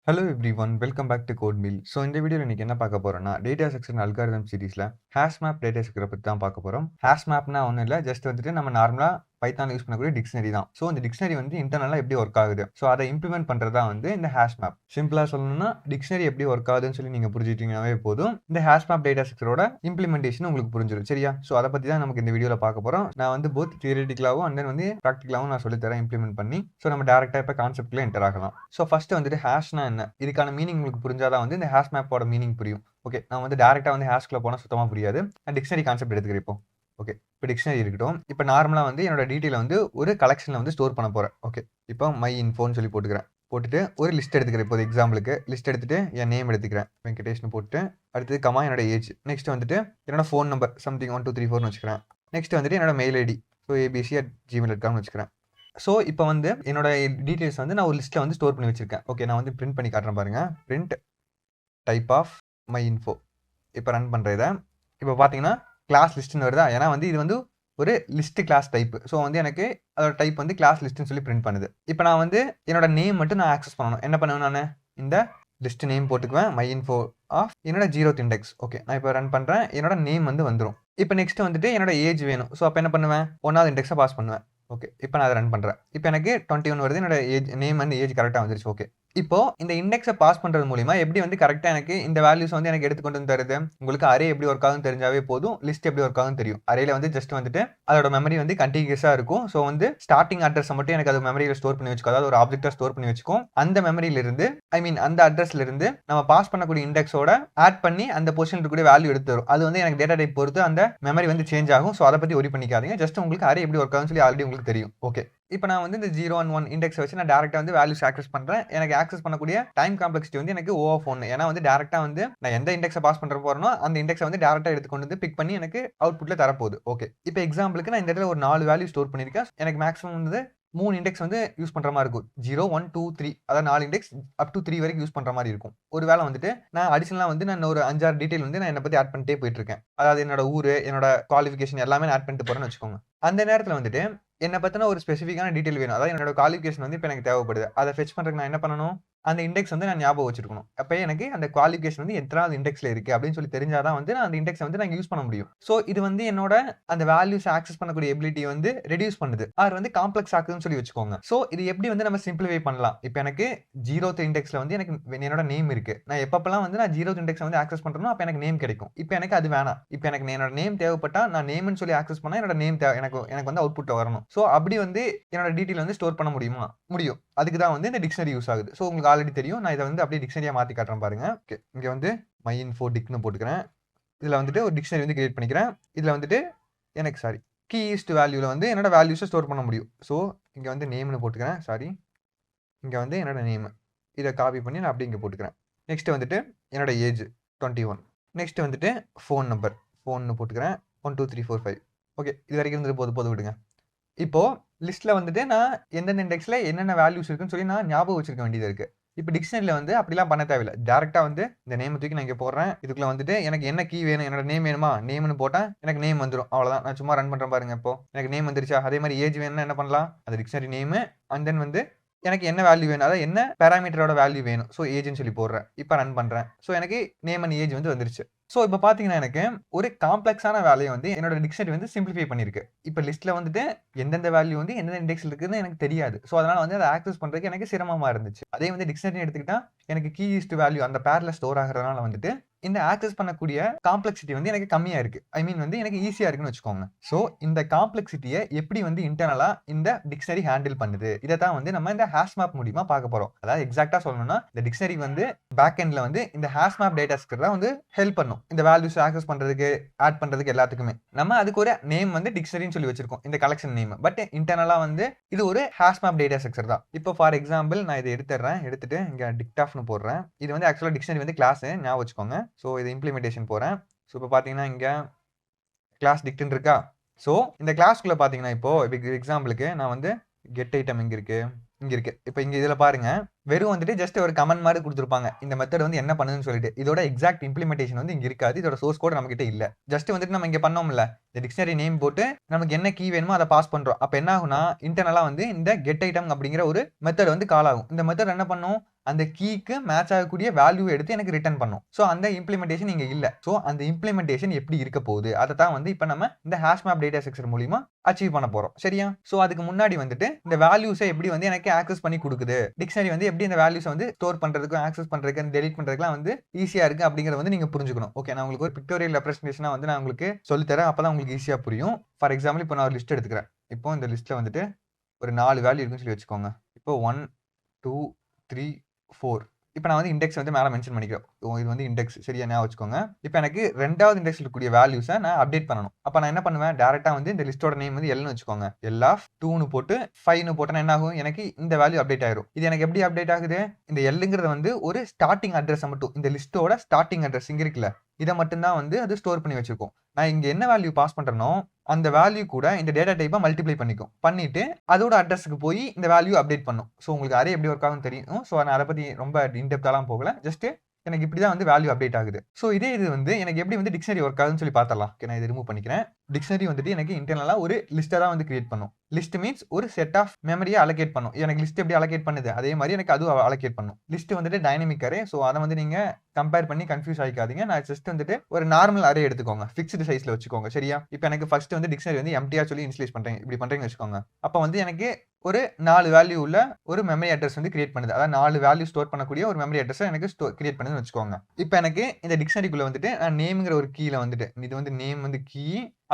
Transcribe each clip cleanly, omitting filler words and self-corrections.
Hello everyone, welcome back to Code Mill. So இந்த வீடியோவில் இன்றைக்கி என்ன பார்க்க போகிறோம்னா டேட்டா செக்ஷன் அல்காரிதம் சீரிஸில் ஹேஷ் மேப் டேட்டா செக்ஷனை பற்றி தான் பார்க்க போகிறோம். ஹேஷ் மேப்னா ஒன்றும் இல்லை, ஜஸ்ட் வந்துட்டு நம்ம நார்மலாக பைத்தான் யூஸ் பண்ணக்கூடிய டிக்ஷனரி தான். ஸோ இந்த டிக்ஷனரி வந்து இன்டர்னலாக எப்படி ஒர்க் ஆகுது, ஸோ அதை இம்ப்ளிமெண்ட் பண்ணுறது தான் வந்து இந்த ஹேஷ் மேப். சிம்பிளாக சொல்லணும்னா டிக்ஷனரி எப்படி ஒர்க் ஆகுதுன்னு சொல்லி நீங்கள் புரிஞ்சுட்டீங்கன்னாவே போதும், இந்த ஹேஷ் மேப் டேட்டா செக்ஷனோட இம்ப்ளிமெண்டேஷன் உங்களுக்கு புரிஞ்சிடும். சரியா? ஸோ அதை பற்றி தான் நமக்கு இந்த வீடியோவில் பார்க்க போகிறோம். நான் வந்து போத் தியரிட்டிக்கலாகவும் அண்ட் தென் வந்து ப்ராக்டிக்கலாகவும் நான் சொல்லித்தரேன் இம்ப்ளிமெண்ட் பண்ணி. ஸோ நம்ம டேரெக்டாக இப்போ கான்செப்ட்ல என்டர் ஆகலாம். ஸோ ஃபர்ஸ்ட் வந்துட்டு ஹேஷ்னா என்ன, இதுக்கான மீனிங் உங்களுக்கு புரிஞ்சாதான் வந்து இந்த ஹேஷ் மேப்போட மீனிங் புரியும். ஓகே, நான் வந்து டேரெக்டாக வந்து ஹேஷ்குள்ள போனால் சுத்தமாக புரியாது. நான் டிக்ஷனரி கான்செப்ட் எடுத்துக்கிறேன் இப்போ. ஓகே, இப்போ டிக்ஷனரி இருக்கட்டும். இப்போ நார்மலாக வந்து என்னோட டீட்டெயில் வந்து ஒரு கலெக்ஷனில் வந்து ஸ்டோர் பண்ண போகிறேன். ஓகே, இப்போ மை இன்ஃபோன்னு சொல்லி போட்டுக்கிறேன். போட்டுட்டு ஒரு லிஸ்ட் எடுத்துக்கிறேன். இப்போ எக்ஸாம்பிளுக்கு லிஸ்ட் எடுத்துட்டு என் நேம் எடுத்துக்கிறேன், வெங்கடேஷ்னு போட்டு. அடுத்தது கமா என்னோட ஏஜ். நெக்ஸ்ட் வந்துட்டு என்னோட ஃபோன் நம்பர் சம்திங் 1 2 3 4னு வச்சுக்கிறேன். நெக்ஸ்ட் வந்துட்டு என்னோட மெயில் ஐடி, ஸோ abc@gmail.comனு வச்சுக்கிறேன். ஸோ இப்போ வந்து என்னோட டீட்டெயில்ஸ் வந்து நான் ஒரு லிஸ்ட்டில் வந்து ஸ்டோர் பண்ணி வச்சிருக்கேன். ஓகே, நான் வந்து பிரிண்ட் பண்ணி காட்டுறேன் பாருங்க. Print type of my info. இப்போ ரன் பண்ணுற இதை இப்போ பார்த்தீங்கன்னா கிளாஸ் லிஸ்ட்டுன்னு வருதா, ஏன்னா வந்து இது வந்து ஒரு லிஸ்ட் கிளாஸ் டைப். ஸோ வந்து எனக்கு அதோட டைப் வந்து கிளாஸ் லிஸ்ட்டுன்னு சொல்லி பிரிண்ட் பண்ணுது. இப்போ நான் வந்து என்னோட நேம் மட்டும் நான் ஆக்சஸ் பண்ணணும். என்ன பண்ணுவேன், நான் இந்த லிஸ்ட் நேம் போட்டுக்குவேன், மை இன்ஃபோ ஆஃப் என்னோட 0th இண்டெக்ஸ். ஓகே, நான் இப்போ ரன் பண்ணுறேன், என்னோட நேம் வந்து வந்துடும். இப்போ நெக்ஸ்ட் வந்துட்டு என்னோட ஏஜ் வேணும். ஸோ அப்போ என்ன பண்ணுவேன், 1வது இண்டெக்ஸை பாஸ் பண்ணுவேன். ஓகே, இப்போ நான் அதை ரன் பண்ணுறேன். இப்போ எனக்கு 21 வருது, என்னோட ஏஜ் நேம் அண்ட் ஏஜ் கரெக்டாக வந்துருச்சு. ஓகே, இப்போ இந்த இண்டெக்ஸை பாஸ் பண்ணுறது மூலிமா எப்படி வந்து கரெக்டாக எனக்கு இந்த வேல்யூஸ் வந்து எனக்கு எடுத்து கொண்டு வந்து தருது. உங்களுக்கு அரே எப்படி ஒர்க் ஆகுதுன்னு தெரிஞ்சாவே போதும், லிஸ்ட் எப்படி ஒர்க் ஆகுதுன்னு தெரியும். அரேல வந்து ஜஸ்ட் வந்துட்டு அதோட மெமரி வந்து கண்டினியூஸாக இருக்கும். ஸோ வந்து ஸ்டார்டிங் அட்ரஸ் மட்டும் எனக்கு அது மெமரியில் ஸ்டோர் பண்ணி வச்சுக்கோ, அதாவது ஒரு ஆப்ஜெக்டாக ஸ்டோர் பண்ணி வச்சுக்கும். அந்த மெமரியிலிருந்து அந்த அட்ரஸ்ல இருந்து நம்ம பாஸ் பண்ணக்கூடிய இண்டெக்ஸோட ஆட் பண்ணி அந்த பொசிஷன் இருக்கக்கூடிய வேல்யூ எடுத்து வரும். அது வந்து எனக்கு டேட்டா டைப் பொறுத்து அந்த மெமரி வந்து சேஞ்ச் ஆகும். ஸோ அதை பற்றி ஒரி பண்ணிக்காதீங்க, ஜஸ்ட் உங்களுக்கு அரே எப்படி ஒர்க் ஆகுதுன்னு சொல்லி ஆல்ரெடி உங்களுக்கு தெரியும். ஓகே, இப்போ நான் வந்து இந்த 0 and 1 இண்டெக்ஸ் வச்சு நான் டேரக்டா வந்து வேல்யூஸ் ஆக்சஸ் பண்றேன். எனக்கு ஆக்சஸ் பண்ணக்கூடிய டைம் காம்ப்ளெக்சிட்டி வந்து எனக்கு O of 1. ஏன்னா வந்து டேரக்டா வந்து நான் எந்த இண்டெக்ஸை பாஸ் பண்ற போறேனோ அந்த இண்டெக்ஸை வந்து டேரக்டா எடுத்து கொண்டு வந்து பிக் பண்ணி எனக்கு அவுட்புட்ல தரப்போகுது. ஓகே, இப்போ எக்ஸாம்பிளுக்கு நான் இந்த இடத்துல ஒரு 4 வேல்யூ ஸ்டோர் பண்ணியிருக்கேன். எனக்கு மேக்ஸிமம் வந்து 3 இண்டெக்ஸ் வந்து யூஸ் பண்ற மாதிரி இருக்கும். 0 1 2 3, அதாவது 4 இண்டெக்ஸ் அப் டு 3 வரைக்கும் யூஸ் பண்ற மாதிரி இருக்கும். ஒருவேளை வந்துட்டு நான் அடிஷனலா வந்து நான் ஒரு 5 6 டீடைல் வந்து நான் என்ன பத்தி ஆட் பண்ணிட்டே போயிட்டு இருக்கேன். அதாவது என்னோட ஊரு, என்னோட குவாலிஃபிகேஷன் எல்லாமே நான் ஆட் பண்ணிட்டு போறேன்னு வச்சுக்கோங்க. அந்த நேரத்தில் வந்துட்டு என்ன பத்தின ஒரு ஸ்பெசிஃபிக்கான டீடைல் வேணும். அதாவது என்னோட குவாலிஃபிகேஷன் வந்து இப்போ எனக்கு தேவைப்படுது. அதை ஃபெச் பண்றதுக்கு நான் என்ன பண்ணணும், அந்த இண்டெக்ஸ் வந்து நான் ஞாபகம் வச்சிருக்கணும். அப்போ எனக்கு அந்த குவாலிஃபிகேஷன் வந்து எத்தனாவது இண்டெக்ஸ்ல இருக்கு அப்படின்னு சொல்லி தெரிஞ்சாதான் வந்து நான் அந்த இண்டெக்ஸை வந்து நான் யூஸ் பண்ண முடியும். ஸோ இது வந்து என்னோட அந்த வேல்யூஸ் ஆக்சஸ் பண்ணக்கூடிய எபிலிட்டி வந்து ரெடியூஸ் பண்ணுது, அது வந்து காம்ப்ளெக்ஸ் ஆக்குதுன்னு சொல்லி வச்சுக்கோங்க. ஸோ இது எப்படி வந்து நம்ம சிம்பிளிஃபை பண்ணலாம். இப்போ எனக்கு 0th இண்டெக்ஸ்ல வந்து எனக்கு என்னோட நேம் இருக்கு. நான் எப்பப்பெல்லாம் வந்து நான் 0th இண்டெக்ஸ் வந்து ஆக்சஸ் பண்றேனோ அப்போ எனக்கு நேம் கிடைக்கும். இப்போ எனக்கு அது வேணாம். இப்போ எனக்கு என்னோட நேம் தேவைப்பட்டா நான் நேம்னு சொல்லி ஆக்சஸ் பண்ணா என்னோட நேம் எனக்கு வந்து அவுட்புட்ல வரணும். ஸோ அப்படி வந்து என்னோட டீடைல் வந்து ஸ்டோர் பண்ண முடியுமா? முடியும். அதுக்கு தான் வந்து இந்த டிக்ஷனரி யூஸ் ஆகுது. ஸோ உங்களுக்கு ஆல்ரெடி தெரியும். நான் இதை வந்து அப்படியே டிக்ஷனரியா மாத்தி காட்டுறேன் பாருங்க. ஓகே, இங்க வந்து மை இன்ஃபோ டிக்னு போட்டுக்கிறேன். இதுல வந்துட்டு ஒரு டிக்ஷனரி வந்து கிரியேட் பண்ணிக்கிறேன். இதுல வந்துட்டு எனக்கு கீ ஈஸ்ட் வேல்யூல வந்து என்னோட வேல்யூஸை ஸ்டோர் பண்ண முடியும். ஸோ இங்க வந்து நேம்னு போட்டுக்கிறேன். இங்க வந்து என்னோட நேம் இதை காப்பி பண்ணி நான் அப்படியே இங்க போட்டுக்கிறேன். நெக்ஸ்ட் வந்துட்டு என்னோட ஏஜ் 21. நெக்ஸ்ட் வந்துட்டு ஃபோன் நம்பர் ஃபோன்னு போட்டுக்கிறேன். 1 2 3 4 5. ஓகே, இது வரைக்கும் இருந்தது போது விடுங்க. இப்போ லிஸ்ட்ல வந்துட்டு நான் எந்தெந்த இண்டெக்ஸ்ல என்னென்ன வேல்யூஸ் இருக்குன்னு சொல்லி நான் ஞாபகம் வச்சிருக்க வேண்டியது இருக்கு. இப்போ டிக்ஷனரியில வந்து அப்படிலாம் பண்ண தேவையில்லை. டேரக்டா வந்து இந்த நேம் தூக்கி நான் இங்க போடுறேன். இதுக்குள்ள வந்துட்டு எனக்கு என்ன கீ வேணும், என்னோட நேம் வேணுமா, நேம்னு போட்டா எனக்கு நேம் வந்துடும். அவ்வளவுதான். நான் சும்மா ரன் பண்றேன் பாருங்க. இப்போ எனக்கு நேம் வந்துருச்சா. அதே மாதிரி ஏஜ் வேணும்னா என்ன பண்ணலாம், அது டிக்ஷனரி நேம் அண்ட் தென் வந்து எனக்கு என்ன வேல்யூ வேணும், அதாவது என்ன பேராமீட்டரோட வேல்யூ வேணும். ஸோ ஏஜ்னு சொல்லி போடுறேன். இப்போ ரன் பண்றேன். ஸோ எனக்கு நேம் அண்ட் ஏஜ் வந்து வந்துருச்சு. ஸோ இப்போ பார்த்தீங்கன்னா எனக்கு ஒரு காம்ப்ளெக்ஸான வேலையை வந்து என்னோட டிக்ஷனரி வந்து சிம்பிளிஃபை பண்ணியிருக்கு. இப்போ லிஸ்ட்ல வந்துட்டு எந்தெந்த வேல்யூ வந்து எந்தெந்த இண்டெக்ஸ்ல இருக்குன்னு எனக்கு தெரியாது. ஸோ அதனால வந்து அதை ஆக்சஸ் பண்றதுக்கு எனக்கு சிரமமா இருந்துச்சு. அதே வந்து டிக்ஷனரி எடுத்துக்கிட்டா எனக்கு கீ ஈஸ்ட் வேல்யூ அந்த பேர்ல ஸ்டோர் ஆகிறதுனால வந்துட்டு இந்த ஆக்சஸ் பண்ணக்கூடிய காம்ப்ளெக்சிட்டி வந்து எனக்கு கம்மியா இருக்கு. வந்து எனக்கு ஈஸியா இருக்குன்னு வச்சுக்கோங்க. ஸோ இந்த காம்ப்ளெக்சிட்டியை எப்படி வந்து இன்டர்னலா இந்த டிக்ஷனரி ஹேண்டில் பண்ணுது, இதை தான் வந்து நம்ம இந்த ஹேஷ் மேப் மூலியமா பார்க்க போறோம். அதாவது எக்ஸாக்டா சொல்லணும்னா இந்த டிக்ஷனரி வந்து பேக் எண்ட்ல வந்து இந்த ஹேஷ் மேப் டேட்டாஸ்க்கு தான் வந்து ஹெல்ப் பண்ணும். இந்த வேல்யூஸ் ஆக்சஸ் பண்றதுக்கு, ஆட் பண்றதுக்கு எல்லாத்துக்குமே நம்ம அதுக்கு ஒரு நேம் வந்து டிக்ஷனரின்னு சொல்லி வச்சிருக்கோம், இந்த கலெக்ஷன் நேம். பட் இன்டர்னலா வந்து இது ஒரு ஹேஷ் மேப் டேட்டா ஸ்ட்ரக்சர் தான். இப்போ ஃபார் எக்ஸாம்பிள் நான் இதை எடுத்துட்டு இங்க டிக்டாஃப்னு போடுறேன். இது வந்து ஆக்சுவலா டிக்ஷனரி வந்து கிளாஸ் ஞாபகம் வச்சுக்கோங்க. ஸோ இது இம்ப்ளிமெண்டேஷன் போறேன். ஸோ இப்போ பார்த்தீங்கன்னா இங்க கிளாஸ் டிக்ட்னு இருக்கா. ஸோ இந்த கிளாஸ்க்குள்ள பார்த்தீங்கன்னா இப்போ எக்ஸாம்பிளுக்கு நான் வந்து கெட் ஐட்டம் இங்க இருக்கு. இப்போ இங்க இதுல பாருங்க, வெறும் வந்துட்டு ஜஸ்ட் ஒரு கமெண்ட் மாதிரி கொடுத்துருப்பாங்க. இந்த மெத்தட் வந்து என்ன பண்ணுதுன்னு சொல்லிட்டு. இதோட எக்ஸாக்ட் இம்ப்ளிமெண்டேஷன் வந்து இங்க இருக்காது. இதோட சோர்ஸ் கோட் நம்ம கிட்ட இல்ல. ஜஸ்ட் வந்துட்டு நம்ம இங்க பண்ணோம்ல. இந்த டிக்ஷனரி நேம் போட்டு நமக்கு என்ன கீ வேணுமோ அத பாஸ் பண்றோம். அப்ப என்ன ஆகும்னா, இன்டர்னலா வந்து இந்த கெட் ஐட்டம் அப்படிங்கிற ஒரு மெத்தட் வந்து கால் ஆகும். இந்த மெத்தட் என்ன பண்ணும்? அந்த கீக்கு மேட்ச் ஆகக்கூடிய வேல்யூ எடுத்து எனக்கு ரிட்டர்ன் பண்ணும். சோ அந்த இம்ப்ளிமெண்டேஷன் இங்க இல்ல. சோ அந்த இம்ப்ளிமெண்டேஷன் எப்படி இருக்க போகுது? அதத்தான் வந்து இப்ப நம்ம இந்த ஹாஷ்மேப் டேட்டா ஸ்ட்ரக்சர் மூலியமா அச்சீவ் பண்ண போறோம். சரியா? சோ அதுக்கு முன்னாடி வந்துட்டு இந்த வேல்யூஸ எப்படி வந்து எனக்கு ஆக்சஸ் பண்ணி குடுக்குது? டிக்ஷனரி வந்து எப்படி இந்த வேல்யூஸ வந்து ஸ்டோர் பண்றதுக்கும், ஆக்சஸ் பண்றதுக்கு, டெலீட் பண்றதுக்குலாம் வந்து ஈஸியா இருக்கு அப்படிங்கறத வந்து நீங்க புரிஞ்சுக்கணும். ஓகே, நான் உங்களுக்கு ஒரு பிக்டோரியல் ரெப்ரசன்டேஷனா வந்து நான் உங்களுக்கு சொல்லி தரேன். அப்பதான் உங்களுக்கு ஈஸியா புரியும். ஃபார் எக்ஸாம்பிள் இப்போ நான் ஒரு லிஸ்ட் எடுத்துக்கிறேன். இப்போ இந்த லிஸ்ட்ல வந்துட்டு ஒரு 4 வேல்யூ இருக்குன்னு சொல்லி வச்சுக்கோங்க. இப்போ 1, 2, 3, 4. இப்ப நான் வந்து இண்டெக்ஸ் வந்து மேல மென்ஷன் பண்ணிக்கிறேன். இது வந்து இண்டெக்ஸ். சரியா? ஞாபகம் வச்சுக்கோங்க. இப்ப எனக்கு 2வது இண்டெக்ஸ்ல இருக்கக்கூடிய வேல்யூஸ நான் அப்டேட் பண்ணணும். அப்ப நான் என்ன பண்ணுவேன்? டைரக்ட்டா வந்து இந்த லிஸ்டோட நேம் வந்து Lன்னு வச்சுக்கோங்க. L ஆஃப் 2ன்னு போட்டு 5ன்னு போட்டா என்ன ஆகும்? எனக்கு இந்த வேல்யூ அப்டேட் ஆயிரும். இது எனக்கு எப்படி அப்டேட் ஆகுது? இந்த Lங்கிறது வந்து ஒரு ஸ்டார்ட்டிங் அட்ரஸ மட்டும், இந்த லிஸ்டோட ஸ்டார்ட்டிங் அட்ரஸ் இங்க இருக்குல்ல, இத மட்டும் தான் வந்து அது ஸ்டோர் பண்ணி வச்சிருக்கும். நான் இங்க என்ன வேல்யூ பாஸ் பண்றேனோ, அந்த வேல்யூ கூட இந்த டேட்டா டைப்ப மல்டிப்ளை பண்ணிக்கும். பண்ணிட்டு அதோட அட்ரஸ்க்கு போய் இந்த வேல்யூ அப்டேட் பண்ணும். சோ உங்களுக்கு அரே எப்படி ஒர்க் ஆகும்னு தெரியும். சோ நான் அத பத்தி ரொம்ப இன் டெப்த்தாலாம் போகல. ஜஸ்ட் எனக்கு இப்படி தான் வந்து வேல்யூ அப்டேட் ஆகுது. சோ இதே இது வந்து எனக்கு எப்படி வந்து டிக்ஷனரி ஒர்க் ஆகுதுன்னு சொல்லி பார்த்தரலாம். ஓகே, நான் இத ரிமூவ் பண்ணிக்கிறேன். டிக்ஷனரி வந்துட்டு எனக்கு இன்டர்னலா ஒரு லிஸ்ட்ட தான் வந்து கிரியேட் பண்ணும். லிஸ்ட் மீன்ஸ் ஒரு செட் ஆஃப் மெமரிய அலோகேட் பண்ணும். எனக்கு லிஸ்ட் எப்படி அலோகேட் பண்ணுது, அதே மாதிரி எனக்கு அதுவும் அலோகேட் பண்ணும். லிஸ்ட் வந்துட்டு டைனமிக் அரே. சோ அத வந்து நீங்க கம்பேர் பண்ணி கன்ஃபியூஸ் ஆயிக்காதீங்க. நான் ஜஸ்ட் வந்துட்டு ஒரு நார்மல் அரே எடுத்துக்கோங்க. ஃபிக்ஸ்டு சைஸ்ல வச்சுக்கோங்க. சரியா? இப்போ எனக்கு ஃபர்ஸ்ட் வந்து டிக்ஷனரி வந்து எம்ப்டியா சொல்லி இனிஷியலைஸ் பண்றேன். இப்படி பண்றீங்கன்னு வச்சுக்கோங்க. அப்ப வந்து எனக்கு ஒரு 4 வேல்யூ உள்ள ஒரு மெமரி அட்ரஸ் வந்து கிரியேட் பண்ணுது. அதாவது 4 வேல்யூ ஸ்டோர் பண்ணக்கூடிய ஒரு மெமரி அட்ரஸ எனக்கு கிரியேட் பண்ணுதுன்னு வச்சுக்கோங்க. இப்போ எனக்கு இந்த டிக்ஷனரிக்குள்ள வந்துட்டு நான் நேம்ங்கிற ஒரு கீல வந்துட்டு, இது வந்து நேம் வந்து கீ,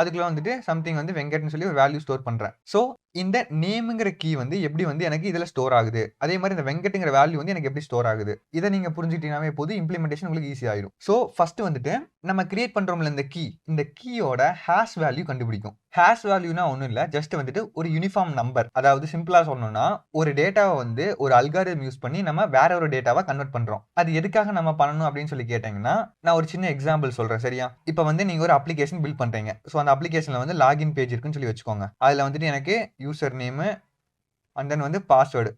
அதுக்குள்ள வந்துட்டு சம்திங் வந்து வெங்கட்னு சொல்லி ஒரு வேல்யூ ஸ்டோர் பண்றேன். சோ இந்த நேம்ங்கிற கீ வந்து எப்படி வந்து எனக்கு இதுல ஸ்டோர் ஆகுது, அதே மாதிரி இந்த வெங்கட்ங்கிற வேல்யூ வந்து எனக்கு எப்படி ஸ்டோர் ஆகுது, இத நீங்க புரிஞ்சுக்கிட்டீங்கனாவே போதும், இம்ப்ளிமெண்டேஷன் உங்களுக்கு ஈஸி ஆயிரும். சோ ஃபர்ஸ்ட் வந்துட்டு நம்ம கிரியேட் பண்றோம்ல இந்த கீ, இந்த கீயோட ஹாஷ் வேல்யூ கண்டுபிடிக்கும். ஹாஷ் வேல்யூனா ஒண்ணும் இல்ல, ஜஸ்ட் வந்துட்டு ஒரு யூனிஃபார்ம் நம்பர். அதாவது சிம்பிளா சொல்லணும்னா, ஒரு டேட்டாவ வந்து ஒரு அல்காரிதம் யூஸ் பண்ணி நம்ம வேற ஒரு டேட்டாவா கன்வெர்ட் பண்றோம். அது எதுக்காக நம்ம பண்ணணும் அப்படின்னு சொல்லி கேட்டீங்கன்னா, நான் ஒரு சின்ன எக்ஸாம்பிள் சொல்றேன். சரியா? இப்போ வந்து நீங்க ஒரு அப்ளிகேஷன் பில்ட் பண்றீங்க. சோ அந்த அப்ளிகேஷன்ல வந்து லாகின் பேஜ் இருக்குன்னு சொல்லி வச்சுக்கோங்க. அதுல வந்துட்டு எனக்கு யூசர் நேம் அண்ட் தென் வந்து பாஸ்வேர்ட்.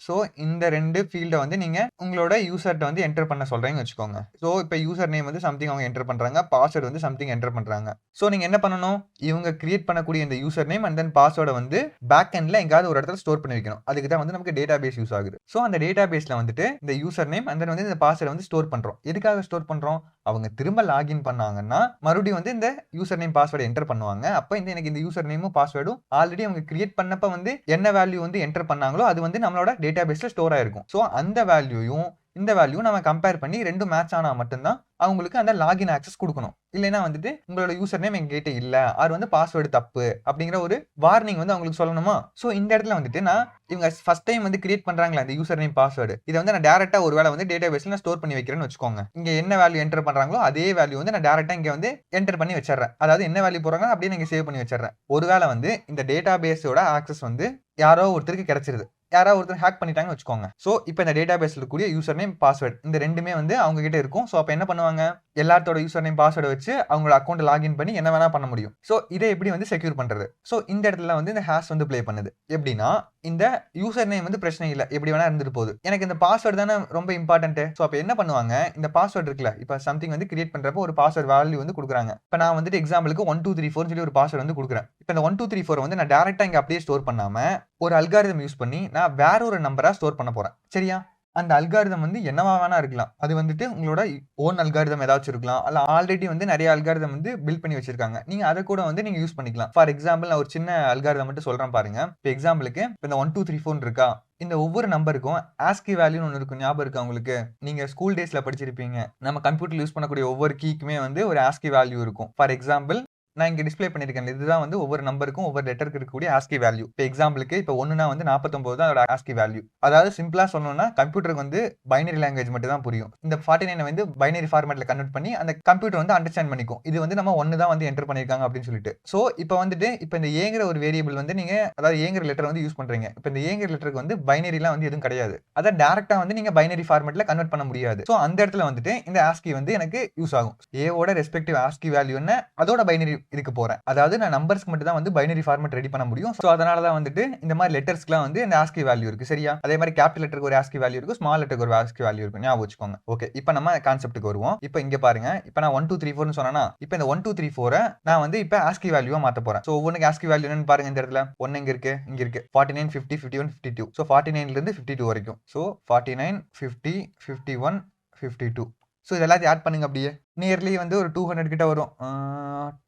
சோ இந்த 2 ஃபீல்ட வந்து நீங்க உங்களோட யூசர்ட்ட வந்து என்டர் பண்ண சொல்றீங்கன்னு வச்சுக்கோங்க. சோ இப்ப யூசர் நேம் வந்து சம்திங் அவங்க என்டர் பண்றாங்க. பாஸ்வேர்ட் வந்து சம்திங் என்டர் பண்றாங்க. சோ நீங்க என்ன பண்ணணும்? இவங்க கிரியேட் பண்ணக்கூடிய இந்த யூசர் நேம் அண்ட் தென் பாஸ்வேர்ட வந்து பேக் எண்ட்ல எங்காவது ஒரு இடத்துல ஸ்டோர் பண்ணி வைக்கணும். அதுக்கு தான் வந்து நமக்கு டேட்டாபேஸ் யூஸ் ஆகுது. சோ அந்த டேட்டாபேஸ்ல வந்துட்டு இந்த யூசர் நேம் அண்ட் தென் வந்து இந்த பாஸ்வேர்ட வந்து ஸ்டோர் பண்றோம். எதுக்காக ஸ்டோர் பண்றோம்? அவங்க திரும்ப லாகின் பண்ணாங்கன்னா மறுபடியும் வந்து இந்த யூசர் நேம் பாஸ்வேர்ட் என்டர் பண்ணுவாங்க. அப்ப எனக்கு இந்த யூசர் நேமும் பாஸ்வேர்டும் ஆல்ரெடி அவங்க கிரியேட் பண்ணப்ப வந்து என்ன வேல்யூ வந்து என்டர் பண்ணாங்களோ அது வந்து நம்மளோட டேட்டாபேஸ்ல ஸ்டோர் ஆயிருக்கும். சோ அந்த வேல்யூயும் இந்த வேல்யூ நம்ம கம்பேர் பண்ணி 2 மேட்ச் ஆனா மட்டும்தான் அவங்களுக்கு அந்த லாகின் ஆக்சஸ் கொடுக்கணும். இல்லைன்னா வந்துட்டு உங்களோட யூசர் நேம் எங்ககிட்ட இல்ல, அது வந்து பாஸ்வேர்டு தப்பு அப்படிங்கிற ஒரு வார்னிங் வந்து அவங்களுக்கு சொல்லணுமா? சோ இந்த இடத்துல வந்துட்டு நான் இவங்க ஃபர்ஸ்ட் டைம் வந்து கிரியேட் பண்றாங்களா இந்த யூசர் நேம் பாஸ்வேர்டு, இதை வந்து நான் டேரக்டா ஒரு வேளை வந்து டேட்டாபேஸ்ல நான் ஸ்டோர் பண்ணி வைக்கிறேன்னு வச்சுக்கோங்க. இங்க என்ன வேல்யூ என்டர் பண்றாங்களோ அதே வேல்யூ வந்து நான் டேரக்டா இங்க வந்து என்டர் பண்ணி வச்சிடறேன். அதாவது என்ன வேல்யூ போறாங்க அப்படியே நீங்க சேவ் பண்ணி வச்சிடறேன். ஒருவேளை வந்து இந்த டேட்டாபேஸோட ஆக்சஸ் வந்து யாரோ ஒருத்தருக்கு கிடைச்சிருது, யாராவது ஒருத்தர் ஹேக் பண்ணிட்டாங்கன்னு வச்சுக்கோங்க. சோ இப்போ இந்த டேட்டாபேஸ்ல இருக்கக்கூடிய யூசர் நேம் பாஸ்வேர்ட் இந்த ரெண்டுமே வந்து அவங்க கிட்ட இருக்கும். சோ அப்ப என்ன பண்ணுவாங்க? எல்லாத்தோட யூசர் நேம் பாஸ்வேர்டை வச்சு அவங்களோட அக்கௌண்ட் லாகின் பண்ணி என்ன வேணா பண்ண முடியும். சோ இதை எப்படி வந்து செக்யூர் பண்றது? சோ இந்த இடத்துல வந்து இந்த ஹேஷ் வந்து ப்ளே பண்ணுது. எப்படின்னா இந்த யூசர் நேம் வந்து பிரச்சனை இல்ல, எப்படி வேணா இருந்துட்டு போகுது. எனக்கு இந்த பாஸ்வேர்டு தானே ரொம்ப இம்பார்ட்டன்ட். சோ அப்ப என்ன பண்ணுவாங்க? இந்த பாஸ்வேர்டு இருக்குல்ல, இப்ப சம்திங் வந்து கிரியேட் பண்றப்போ ஒரு பாஸ்வேர்ட் வேல்யூ வந்து கொடுக்குறாங்க. இப்ப நான் வந்துட்டு எக்ஸாம்பிளுக்கு 1 2 3 4 சொல்லி ஒரு பாஸ்வேர்ட் வந்து கொடுக்குறேன். இப்ப இந்த 1 2 3 4 வந்து நான் டைரக்டா இங்க அப்படியே ஸ்டோர் பண்ணாம ஒரு அல்காரிதம் யூஸ் பண்ணி நான் வேற ஒரு நம்பரா ஸ்டோர் பண்ண போறேன். சரியா? அந்த அல்காரிதம் வந்து என்னவா வேணா இருக்கலாம். அது வந்துட்டு உங்களோட ஓன் அல்காரிதம் ஏதாச்சும் இருக்கலாம். அல்ல ஆல்ரெடி வந்து நிறைய அல்காரிதம் வந்து பில்ட் பண்ணி வச்சிருக்காங்க. நீங்க அதை கூட வந்து நீங்க யூஸ் பண்ணிக்கலாம். ஃபார் எக்ஸாம்பிள் நான் ஒரு சின்ன அல்காரிதம் மட்டும் சொல்றேன் பாருங்க. இப்போ எக்ஸாம்பிளுக்கு இந்த 1 2 3 4 இருக்கா, இந்த ஒவ்வொரு நம்பருக்கும் ஆஸ்கி வேல்யூன்னு ஒன்று இருக்கும். ஞாபகம் இருக்கா உங்களுக்கு? நீங்க ஸ்கூல் டேஸ்ல படிச்சிருப்பீங்க. நம்ம கம்ப்யூட்டர் யூஸ் பண்ணக்கூடிய ஒவ்வொரு கீக்குமே வந்து ஒரு ஆஸ்கி வேல்யூ இருக்கும். ஃபார் எக்ஸாம்பிள் நான் இங்க டிஸ்ப்ளே பண்ணியிருக்கேன். இதுதான் வந்து ஒவ்வொரு நம்பருக்கும் ஒவ்வொரு லெட்டருக்கு இருக்கக்கூடிய ஆஸ்கி வேல்யூ. இப்போ எக்ஸாம்பிளுக்கு இப்போ 1னா வந்து 49 தான் அதோட ஆஸ்கி வேல்யூ. அதாவது சிம்பிளா சொல்லணும்னா கம்ப்யூட்டருக்கு வந்து பைனரி லாங்குவேஜ் மட்டும் தான் புரியும். இந்த 49 வந்து பைனரி ஃபார்மேட்ல கன்வெர்ட் பண்ணி அந்த கம்ப்யூட்டர் வந்து அண்டர்ஸ்டாண்ட் பண்ணிக்கும். இது வந்து நம்ம 1 தான் வந்து என்டர் பண்ணிருக்காங்க அப்படின்னு சொல்லிட்டு. சோ இப்போ வந்துட்டு இப்போ இந்த ஏங்கிற ஒரு வேரியபிள் வந்து நீங்க அதாவது ஏங்கிற லெட்டர் வந்து யூஸ் பண்றீங்க. இப்போ இந்த ஏங்கிற லெட்டருக்கு வந்து பைனரிலாம் வந்து எதுவும் கிடையாது. அதை டைரக்டா வந்து நீங்க பைனரி ஃபார்மேட்ல கன்வெர்ட் பண்ண முடியாது. சோ அந்த இடத்துல வந்துட்டு இந்த ஆஸ்கி வந்து எனக்கு யூஸ் ஆகும். ஏவோட ரெஸ்பெக்டிவ் ஆஸ்கி வேல்யூ என்ன, அதோட பைனரி இதுக்கு போறேன். அதாவது நான் நம்பர்ஸ்க்கு மட்டும் தான் வந்து பைனரி ஃபார்மேட் ரெடி பண்ண முடியும். சோ அதனால தான் வந்துட்டு இந்த மாதிரி லெட்டர்ஸ்க்குலாம் வந்து இந்த ASCII வேல்யூ இருக்கு. சரியா? அதே மாதிரி கேபிட்டல் லெட்டருக்கு ஒரு ASCII வேல்யூ இருக்கும், ஸ்மால் லெட்டருக்கு ஒரு ASCII வேல்யூ இருக்கும். ஞாபகம் வச்சுக்கோங்க. ஓகே, இப்போ நம்ம கான்செப்ட்டுக்கு வருவோம். இப்போ இங்க பாருங்க, இப்போ நான் 1 2 3 4 னு சொன்னேனா, இப்போ இந்த 1 2 3 4 நான் வந்து இப்போ ASCII வேல்யூவா மாத்த போறேன். சோ ஒவ்வொன்னுக்கு ASCII வேல்யூ என்னன்னு பாருங்க. இந்த இடத்துல 1 எங்க இருக்கு? இங்க இருக்கு. 49 50 51 52. சோ 49 ல இருந்து 52 வரைக்கும். சோ 49 50 51 52. சோ இது எல்லாத்தையும் ஆட் பண்ணுங்க அப்படியே. நியர்லி வந்து ஒரு 200 கிட்ட வரும்.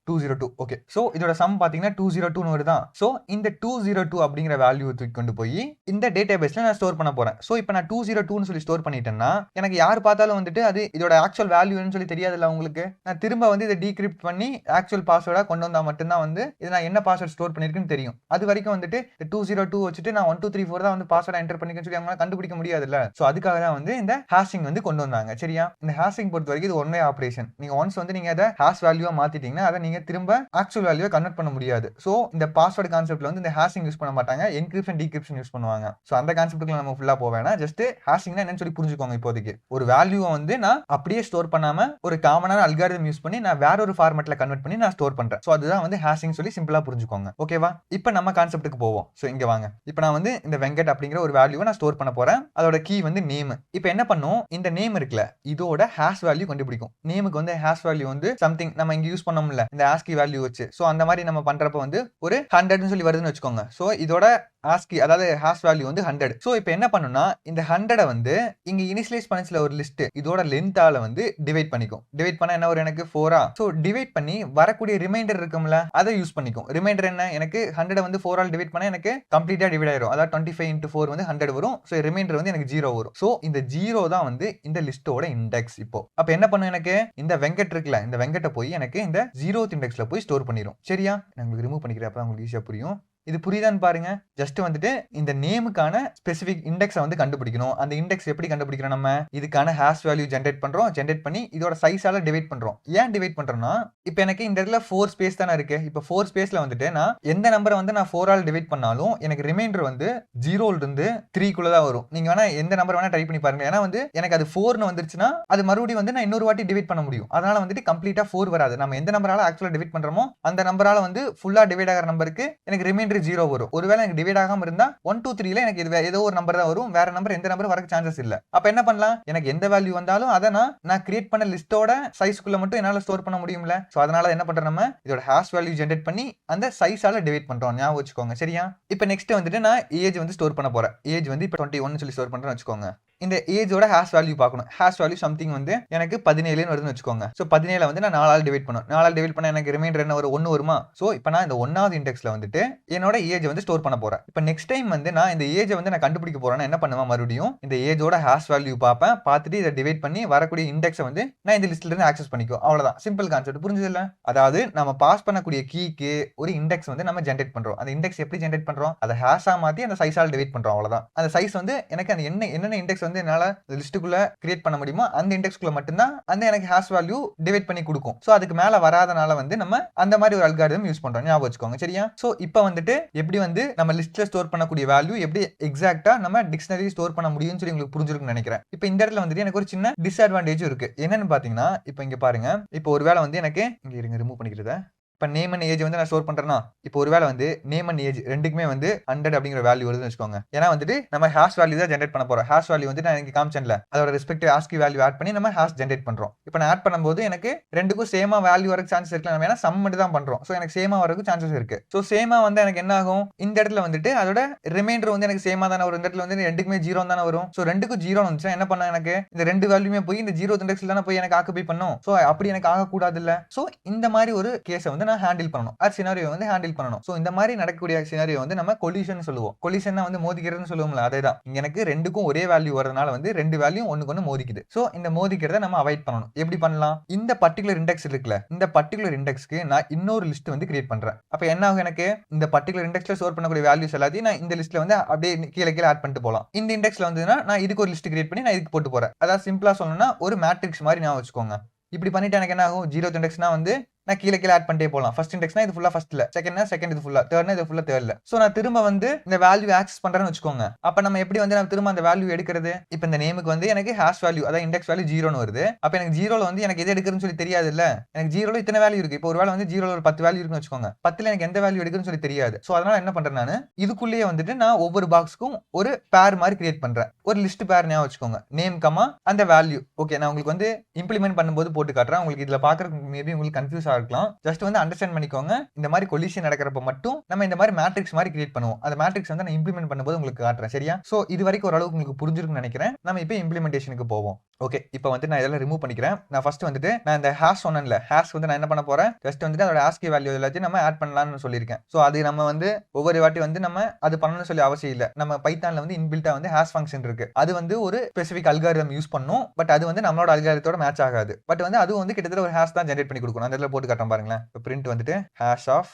202. ஓகே, சோ இதோட சம் பாத்தீங்கன்னா 202 னு வருதா? சோ இந்த 202 அப்படிங்கிற வேல்யூ தூக்கி கொண்டு போய் இந்த டேட்டாபேஸ்ல நான் ஸ்டோர் பண்ண போறேன். சோ இப்போ நான் 202 னு சொல்லி ஸ்டோர் பண்ணிட்டேன்னா எனக்கு யார் பார்த்தாலும் வந்துட்டு அது இதோட ஆக்சுவல் வேல்யூன்னு சொல்லி தெரியாதுல்ல உங்களுக்கு. நான் திரும்ப வந்து இதை டீக்ரிப்ட் பண்ணி ஆக்சுவல் பாஸ்வேர்டா கொண்டு வந்தா மட்டும்தான் வந்து இது நான் என்ன பாஸ்வேர்ட் ஸ்டோர் பண்ணிருக்கேன்னு தெரியும். அது வரைக்கும் வந்துட்டு 202 வச்சுட்டு நான் 1 2 3 4 தான் வந்து பாஸ்வேர்டா என்டர் பண்ணிருக்கேன்னு சொல்லி அவங்களால கண்டுபிடிக்க முடியாதுல்ல. சோ அதுக்காக தான் வந்து இந்த ஹேஷிங் வந்து கொண்டு வந்தாங்க. சரியா? இந்த ஹேஷிங் பொறுத்த வரைக்கும் இது ஒன் வே ஆபரேஷன். நீங்க ஒன்ஸ் வந்து நீங்க அதை ஹேஷ் வேல்யூவா மாத்திட்டீங்கன்னா அதை நீங்க திரும்ப ஆக்சுவல் வேல்யூவை கன்வெர்ட் பண்ண முடியாது. சோ இந்த பாஸ்வேர்ட் கான்செப்ட்ல வந்து இந்த ஹேஷிங் யூஸ் பண்ண மாட்டாங்க, என்கிரிப்ஷன் டீக்ரிப்ஷன் யூஸ் பண்ணுவாங்க. சோ அந்த கான்செப்ட்டுக்கு நம்ம ஃபுல்லா போவேனா, ஜஸ்ட் ஹேஷிங்னா என்னன்னு சொல்லி புரிஞ்சுக்கோங்க. இப்போதைக்கு ஒரு வேல்யூவை வந்து நான் அப்படியே ஸ்டோர் பண்ணாம ஒரு காமனான அல்காரிதம் யூஸ் பண்ணி நான் வேற ஒரு ஃபார்மேட்ல கன்வெர்ட் பண்ணி நான் ஸ்டோர் பண்றேன். சோ அதுதான் வந்து ஹேஷிங் சொல்லி சிம்பிளா புரிஞ்சுக்கோங்க. ஓகேவா? இப்போ நம்ம கான்செப்ட்டுக்கு போவோம். சோ இங்க வாங்க. இப்போ நான் வந்து இந்த வெங்கட் அப்படிங்கிற ஒரு வேல்யூவை நான் ஸ்டோர் பண்ண போறேன். அதோட கீ வந்து நேம். இப்போ என்ன பண்ணும், இந்த நேம் இருக்குல்ல, இதோட ஹேஷ் வேல்யூ கண்டுபிடிக்கும். நேமுக்கு வந்து ஹேஷ் வேல்யூ வந்து சம்திங் நம்ம இங்க யூஸ் பண்ணோம்ல இந்த ASCII வேல்யூ வச்சு. சோ அந்த மாதிரி நம்ம பண்றப்ப வந்து ஒரு 100 னு சொல்லி வருதுன்னு வச்சுக்கோங்க. சோ இதோட ASCII அதாவது ஹேஷ் வேல்யூ வந்து 100. சோ இப்போ என்ன பண்ணும்னா இந்த 100 வந்து இங்க இனிஷியலைஸ் பண்ணச்சுல ஒரு லிஸ்ட் இதோட லென்த்தால வந்து டிவைட் பண்ணிக்கும். டிவைட் பண்ணா என்ன வரும் எனக்கு 4. சோ டிவைட் பண்ணி வரக்கூடிய ரிமைண்டர் இருக்கும்ல அதை யூஸ் பண்ணிக்கும். ரிமைண்டர் என்ன, எனக்கு 100 வந்து 4 ஆல் டிவைட் பண்ணா எனக்கு கம்ப்ளீட்டா டிவைட் ஆயிரும். அதாவது 25 into 4 வந்து 100 வரும். சோ ரிமைண்டர் வந்து எனக்கு 0 வரும். சோ இந்த 0 தான் வந்து இந்த லிஸ்டோட இண்டெக்ஸ். இப்போ அப்ப என்ன பண்ணும், எனக்கு இந்த வெங்கட் இருக்குல்ல, இந்த வெங்கட்ட போய் எனக்கு இந்த 0th இண்டெக்ஸ்ல போய் ஸ்டோர் பண்ணிரும். சரியா? நான் உங்களுக்கு ரிமூவ் பண்ணிக்கிறேன், அப்பதான் உங்களுக்கு ஈஸியா புரியும். இது புரியுதான்னு பாருங்க. ஜஸ்ட் வந்துட்டு இந்த நேமுக்கான ஸ்பெசிபிக் இண்டெக்ஸை வந்து கண்டுபிடிக்கணும். அந்த இண்டெக்ஸ் எப்படி கண்டுபிடிக்கிறோம், நம்ம இதுக்கான ஹேஷ் வேல்யூ ஜென்ரேட் பண்றோம். ஜென்ரேட் பண்ணி இதோட சைஸால டிவைட் பண்றோம். ஏன் டிவைட் பண்றோம்னா இப்போ எனக்கு இந்த இடத்துல 4 ஸ்பேஸ் தானே இருக்கு. இப்போ 4 ஸ்பேஸ்ல வந்துட்டு நான் எந்த நம்பரை வந்து நான் 4 ஆல் டிவைட் பண்ணாலும் எனக்கு ரிமைண்டர் வந்து 0ல இருந்து 3 குள்ள தான் வரும். நீங்க வேணா எந்த நம்பர் வேணா ட்ரை பண்ணி பாருங்க. ஏன்னா வந்து எனக்கு அது 4னு வந்துருச்சுன்னா அது மறுபடியும் வந்து நான் இன்னொரு வாட்டி டிவைட் பண்ண முடியும். அதனால வந்துட்டு கம்ப்ளீட்டா 4 வராது. நம்ம எந்த நம்பரால ஆக்சுவலா டிவைட் பண்றோமோ அந்த நம்பரால வந்து ஃபுல்லா டிவைட் ஆகிற நம்பருக்கு எனக்கு ரிமைண்டர் 0 வரும். ஒருவேளை எனக்கு டிவைட் ஆகாம இருந்தா 1 2 3ல எனக்கு ஏதோ ஒரு நம்பர் தான் வரும். வேற நம்பர் எந்த நம்பர் வரக்கு சான்சஸ் இல்ல. அப்ப என்ன பண்ணலாம், எனக்கு எந்த வேல்யூ வந்தாலும் அதை நான் கிரியேட் பண்ண லிஸ்டோட சைஸ்க்குள்ள மட்டும் என்னால ஸ்டோர் பண்ண முடியும்ல. சோ அதனால என்ன பண்றோம், நம்ம இதோட ஹேஷ் வேல்யூ ஜெனரேட் பண்ணி அந்த சைஸால டிவைட் பண்றோம். ஞாபகம் வச்சுக்கோங்க. சரியா? இப்போ நெக்ஸ்ட் வந்துட்டு நான் ஏஜ் வந்து ஸ்டோர் பண்ண போறேன். ஏஜ் வந்து இப்போ 21 சொல்லி ஸ்டோர் பண்றேன்னு வச்சுக்கோங்க. இந்த ஏஜோட ஹேஷ் வேல்யூ பார்க்கணும். ஹேஷ் வேல்யூ சம்திங் வந்து எனக்கு 17 வருதுன்னு வச்சுக்கோங்க. சோ 17 வந்து நான் 4 ஆல் டிவைட் பண்ணும். 4 ஆல் டிவைட் பண்ணா எனக்கு ரிமைண்டர் என்ன ஒரு 1 வருமா? சோ இப்போ நான் இந்த 1வது இண்டெக்ஸ்ல வந்துட்டு என்னோட ஏஜ் வந்து ஸ்டோர் பண்ண போறேன். இப்போ நெக்ஸ்ட் டைம் வந்து நான் இந்த ஏஜ் வந்து நான் கண்டுபிடிக்க போறேன்னா என்ன பண்ணுவேன், மறுபடியும் இந்த ஏஜோட ஹேஷ் வேல்யூ பார்ப்பேன். பார்த்துட்டு இதை டிவைட் பண்ணி வரக்கூடிய இண்டெக்ஸை வந்து நான் இந்த லிஸ்ட்ல இருந்து ஆக்சஸ் பண்ணிக்கும். அவ்வளவுதான். Simple concept. புரிஞ்சது இல்ல? அதாவது நம்ம பாஸ் பண்ணக்கூடிய கீக்கு ஒரு இண்டெக்ஸ் வந்து நம்ம ஜெனரேட் பண்றோம். அந்த இண்டெக்ஸ் எப்படி ஜெனரேட் பண்றோம், அதை ஹேஷா மாத்தி அந்த சைஸால் டிவைட் பண்றோம். அவ்வளவுதான். அந்த சைஸ் வந்து எனக்கு அந்த என்னென்ன இண்டெக்ஸ் வந்து என்னால லிஸ்ட்டுக்குள்ள கிரியேட் பண்ண முடியுமோ அந்த இண்டெக்ஸ்க்குள்ள மட்டும்தான் அந்த எனக்கு ஹேஷ் வேல்யூ டிவைட் பண்ணி கொடுக்கும். சோ அதுக்கு மேல வராதனால வந்து நம்ம அந்த மாதிரி ஒரு அல்காரிதம் யூஸ் பண்றோம். ஞாபகம் வச்சுக்கோங்க. சரியா? சோ இப்போ வந்துட்டு எப்படி வந்து நம்ம லிஸ்ட்ல ஸ்டோர் பண்ணக்கூடிய வேல்யூ எப்படி எக்ஸாக்ட்டா நம்ம டிக்ஷனரி ஸ்டோர் பண்ண முடியும்னு சொல்லி உங்களுக்கு புரிஞ்சிருக்கும்னு நினைக்கிறேன். இப்போ இந்த இடத்துல வந்துட்டு எனக்கு ஒரு சின்ன டிஸ்அட்வான்டேஜ் இருக்கு. என்னன்னு பாத்தீங்கன்னா இப்போ இங்க பாருங்க. இப்போ ஒருவேளை வந்து எனக்கு இங்க இருங்க ரிமூவ் பண்ணிக்கிறத. இப்போ நேம் அண்ட் ஏஜ் வந்து நான் ஸ்டோர் பண்றேன்னா இப்போ ஒருவேளை வந்து நேம் அண்ட் ஏஜ் ரெண்டுக்குமே வந்து 100 அப்படிங்கிற வேல்யூ வருதுன்னு வச்சுக்கோங்க. ஏன்னா வந்துட்டு நம்ம ஹேஷ் வேல்யூ தான் ஜெனரேட் பண்ண போறோம். ஹேஷ் வேல்யூ வந்து நான் இங்க காமிச்சேன்ல, அதோட ரெஸ்பெக்டிவ் ASCII வேல்யூ ஆட் பண்ணி நம்ம ஹேஷ் ஜெனரேட் பண்றோம். இப்போ நான் ஆட் பண்ணும்போது எனக்கு ரெண்டுக்கும் சேமா வேல்யூ வரக்கு சான்சஸ் இருக்கு. நம்ம ஏன்னா சம் மட்டும் தான் பண்றோம். சோ எனக்கு சேமா வரக்கு சான்சஸ் இருக்கு. சோ சேமா வந்து எனக்கு என்ன ஆகும், இந்த இடத்துல வந்துட்டு அதோட ரிமைண்டர் வந்து எனக்கு சேமா தானே வரும். இந்த இடத்துல வந்து ரெண்டுக்குமே 0 தானே வரும். சோ ரெண்டுக்கும் 0 வந்துச்சுன்னா என்ன பண்ண, எனக்கு இந்த ரெண்டு வேல்யூமே போய் இந்த 0th இண்டெக்ஸ்ல தானே போய் எனக்கு ஆக்குபை பண்ணும். சோ அப்படி எனக்கு ஆக கூடாது இல்ல. சோ இந்த மாதிரி ஒரு கேஸை வந்து நான் ஹேண்டில் பண்ணணும். சினாரியோ வந்து ஹேண்டில் பண்ணணும். சோ இந்த மாதிரி நடக்கக்கூடிய சினாரியோ வந்து நம்ம கொலிஷன் சொல்லுவோம். கொலிஷன்னா வந்து மோதிக்கிறதுன்னு சொல்லுவோம்ல, அதேதான். இங்க எனக்கு ரெண்டுக்கும் ஒரே வேல்யூ வரதுனால வந்து ரெண்டு வேல்யூ ஒண்ணுக்கு ஒண்ணு மோதிக்குது. சோ இந்த மோதிக்கிறத நம்ம அவாய்ட் பண்ணணும். எப்படி பண்ணலாம், இந்த பர்టిక్యులர் இண்டெக்ஸ் இருக்குல்ல, இந்த பர்టిక్యులர் இண்டெக்ஸ்க்கு நான் இன்னொரு லிஸ்ட் வந்து கிரியேட் பண்றேன். அப்ப என்ன ஆகும், எனக்கு இந்த பர்టిక్యులர் இண்டெக்ஸ்ல ஸ்டோர் பண்ணக்கூடிய வேல்யூஸ் எல்லாத்தையும் நான் இந்த லிஸ்ட்ல வந்து அப்படியே கீழே ஆட் பண்ணிட்டு போலாம். இந்த இண்டெக்ஸ்ல வந்துனா நான் இதுக்கு ஒரு லிஸ்ட் கிரியேட் பண்ணி நான் இதுக்கு போட்டு போறேன். அதாவது சிம்பிளா சொல்லணும்னா ஒரு மேட்ரிக்ஸ் மாதிரி ஞாபகம் வச்சுக்கோங்க. இப்படி பண்ணிட்டு எனக்கு என்ன ஆகும், 0th இண்டெக்ஸ்னா வந்து நான் கீழே கீழே ஆட் பண்ணிட்டே போகலாம். ஃபர்ஸ்ட் இண்டெக்ஸ்னா இது ஃபுல்லா ஃபர்ஸ்ட்ல, செகண்ட்னா செகண்ட் இது ஃபுல்லா, தேர்ட்னா இது ஃபுல்லா தேர்ட்ல. சோ நான் திரும்ப வந்து இந்த வேல்யூ ஆக்சஸ் பண்றேன்னு வச்சுக்கோங்க. அப்ப நம்ம எப்படி வந்து நான் திரும்ப அந்த வேல்யூ எடுக்கிறது? இப்போ இந்த நேமுக்கு வந்து எனக்கு ஹாஷ் வேல்யூ அதாவது இண்டெக்ஸ் வேல்யூ 0ன்னு வருது. அப்ப எனக்கு 0ல வந்து எனக்கு எது எடுக்கிறதுன்னு சொல்லி தெரியாது இல்ல. எனக்கு 0ல இத்தனை வேல்யூ இருக்கு. இப்போ ஒருவேளை வந்து 0ல ஒரு 10 வேல்யூ இருக்குன்னு வச்சுக்கோங்க. 10ல எனக்கு எந்த வேல்யூ எடுக்கிறதுன்னு சொல்லி தெரியாது. சோ அதனால என்ன பண்றேன் நானு, இதுக்குள்ளேயே வந்துட்டு நான் ஒவ்வொரு பாக்ஸ்க்கும் ஒரு பேர் மாதிரி கிரியேட் பண்றேன். ஒரு லிஸ்ட் பேர் ஞாபகம் வச்சுக்கோங்க. நேம் கமா அந்த வேல்யூ. ஓகே, நான் உங்களுக்கு வந்து இம்ப்ளிமெண்ட் பண்ணும்போது போட்டு காட்டுறேன். உங்களுக்கு இதுல பாக்குறதுக்கு மேபி உங்களுக்கு கன்ஃபியூஸ் ஆகலாம். ஜஸ்ட் வந்து அண்டர்ஸ்டாண்ட் பண்ணிக்கோங்க. இந்த மாதிரி கொலிஷன் நடக்கிறப்ப மட்டும் நம்ம இந்த மாதிரி மேட்ரிக்ஸ் மாதிரி கிரியேட் பண்ணுவோம். அந்த மேட்ரிக்ஸ் வந்து நான் இம்ப்ளிமெண்ட் பண்ணும்போது உங்களுக்கு காட்டுறேன். சரியா? சோ இது வரைக்கும் ஓரளவுக்கு உங்களுக்கு புரிஞ்சிருக்கும்னு நினைக்கிறேன். நம்ம இப்போ இம்ப்ளிமெண்டேஷனுக்கு போவோம். ஓகே, இப்போ வந்து நான் இதெல்லாம் ரிமூவ் பண்ணிக்கிறேன். நான் ஃபர்ஸ்ட் வந்துட்டு நான் இந்த ஹாஷ் சொன்னேன்ல, ஹாஷ் வந்து நான் என்ன பண்ண போறேன், ஜஸ்ட் வந்துட்டு அதோட ஆஸ்கி வேல்யூ எல்லாத்தையும் நம்ம ஆட் பண்ணலாம்னு சொல்லியிருக்கேன். சோ அது நம்ம வந்து ஒவ்வொரு வாட்டி வந்து நம்ம அது பண்ணணும்னு சொல்லி அவசியம் இல்லை. நம்ம பைத்தான்ல வந்து இன்பில்ட்டா வந்து ஹாஷ் ஃபங்க்ஷன் இருக்கு. அது வந்து ஒரு ஸ்பெசிபிக் அல்காரிதம் யூஸ் பண்ணும். பட் அது வந்து நம்மளோட அல்காரிதத்தோட மேட்ச் ஆகாது. பட் வந்து அது வந்து கிட்டத்தட்ட ஒரு ஹாஷ் தான் ஜெனரேட் பண்ணி கொடுக்கணும். அந்த இடத்துல போட்டு காட்டுறேன் பாருங்களேன். இப்போ பிரிண்ட் வந்துட்டு ஹாஷ் ஆஃப்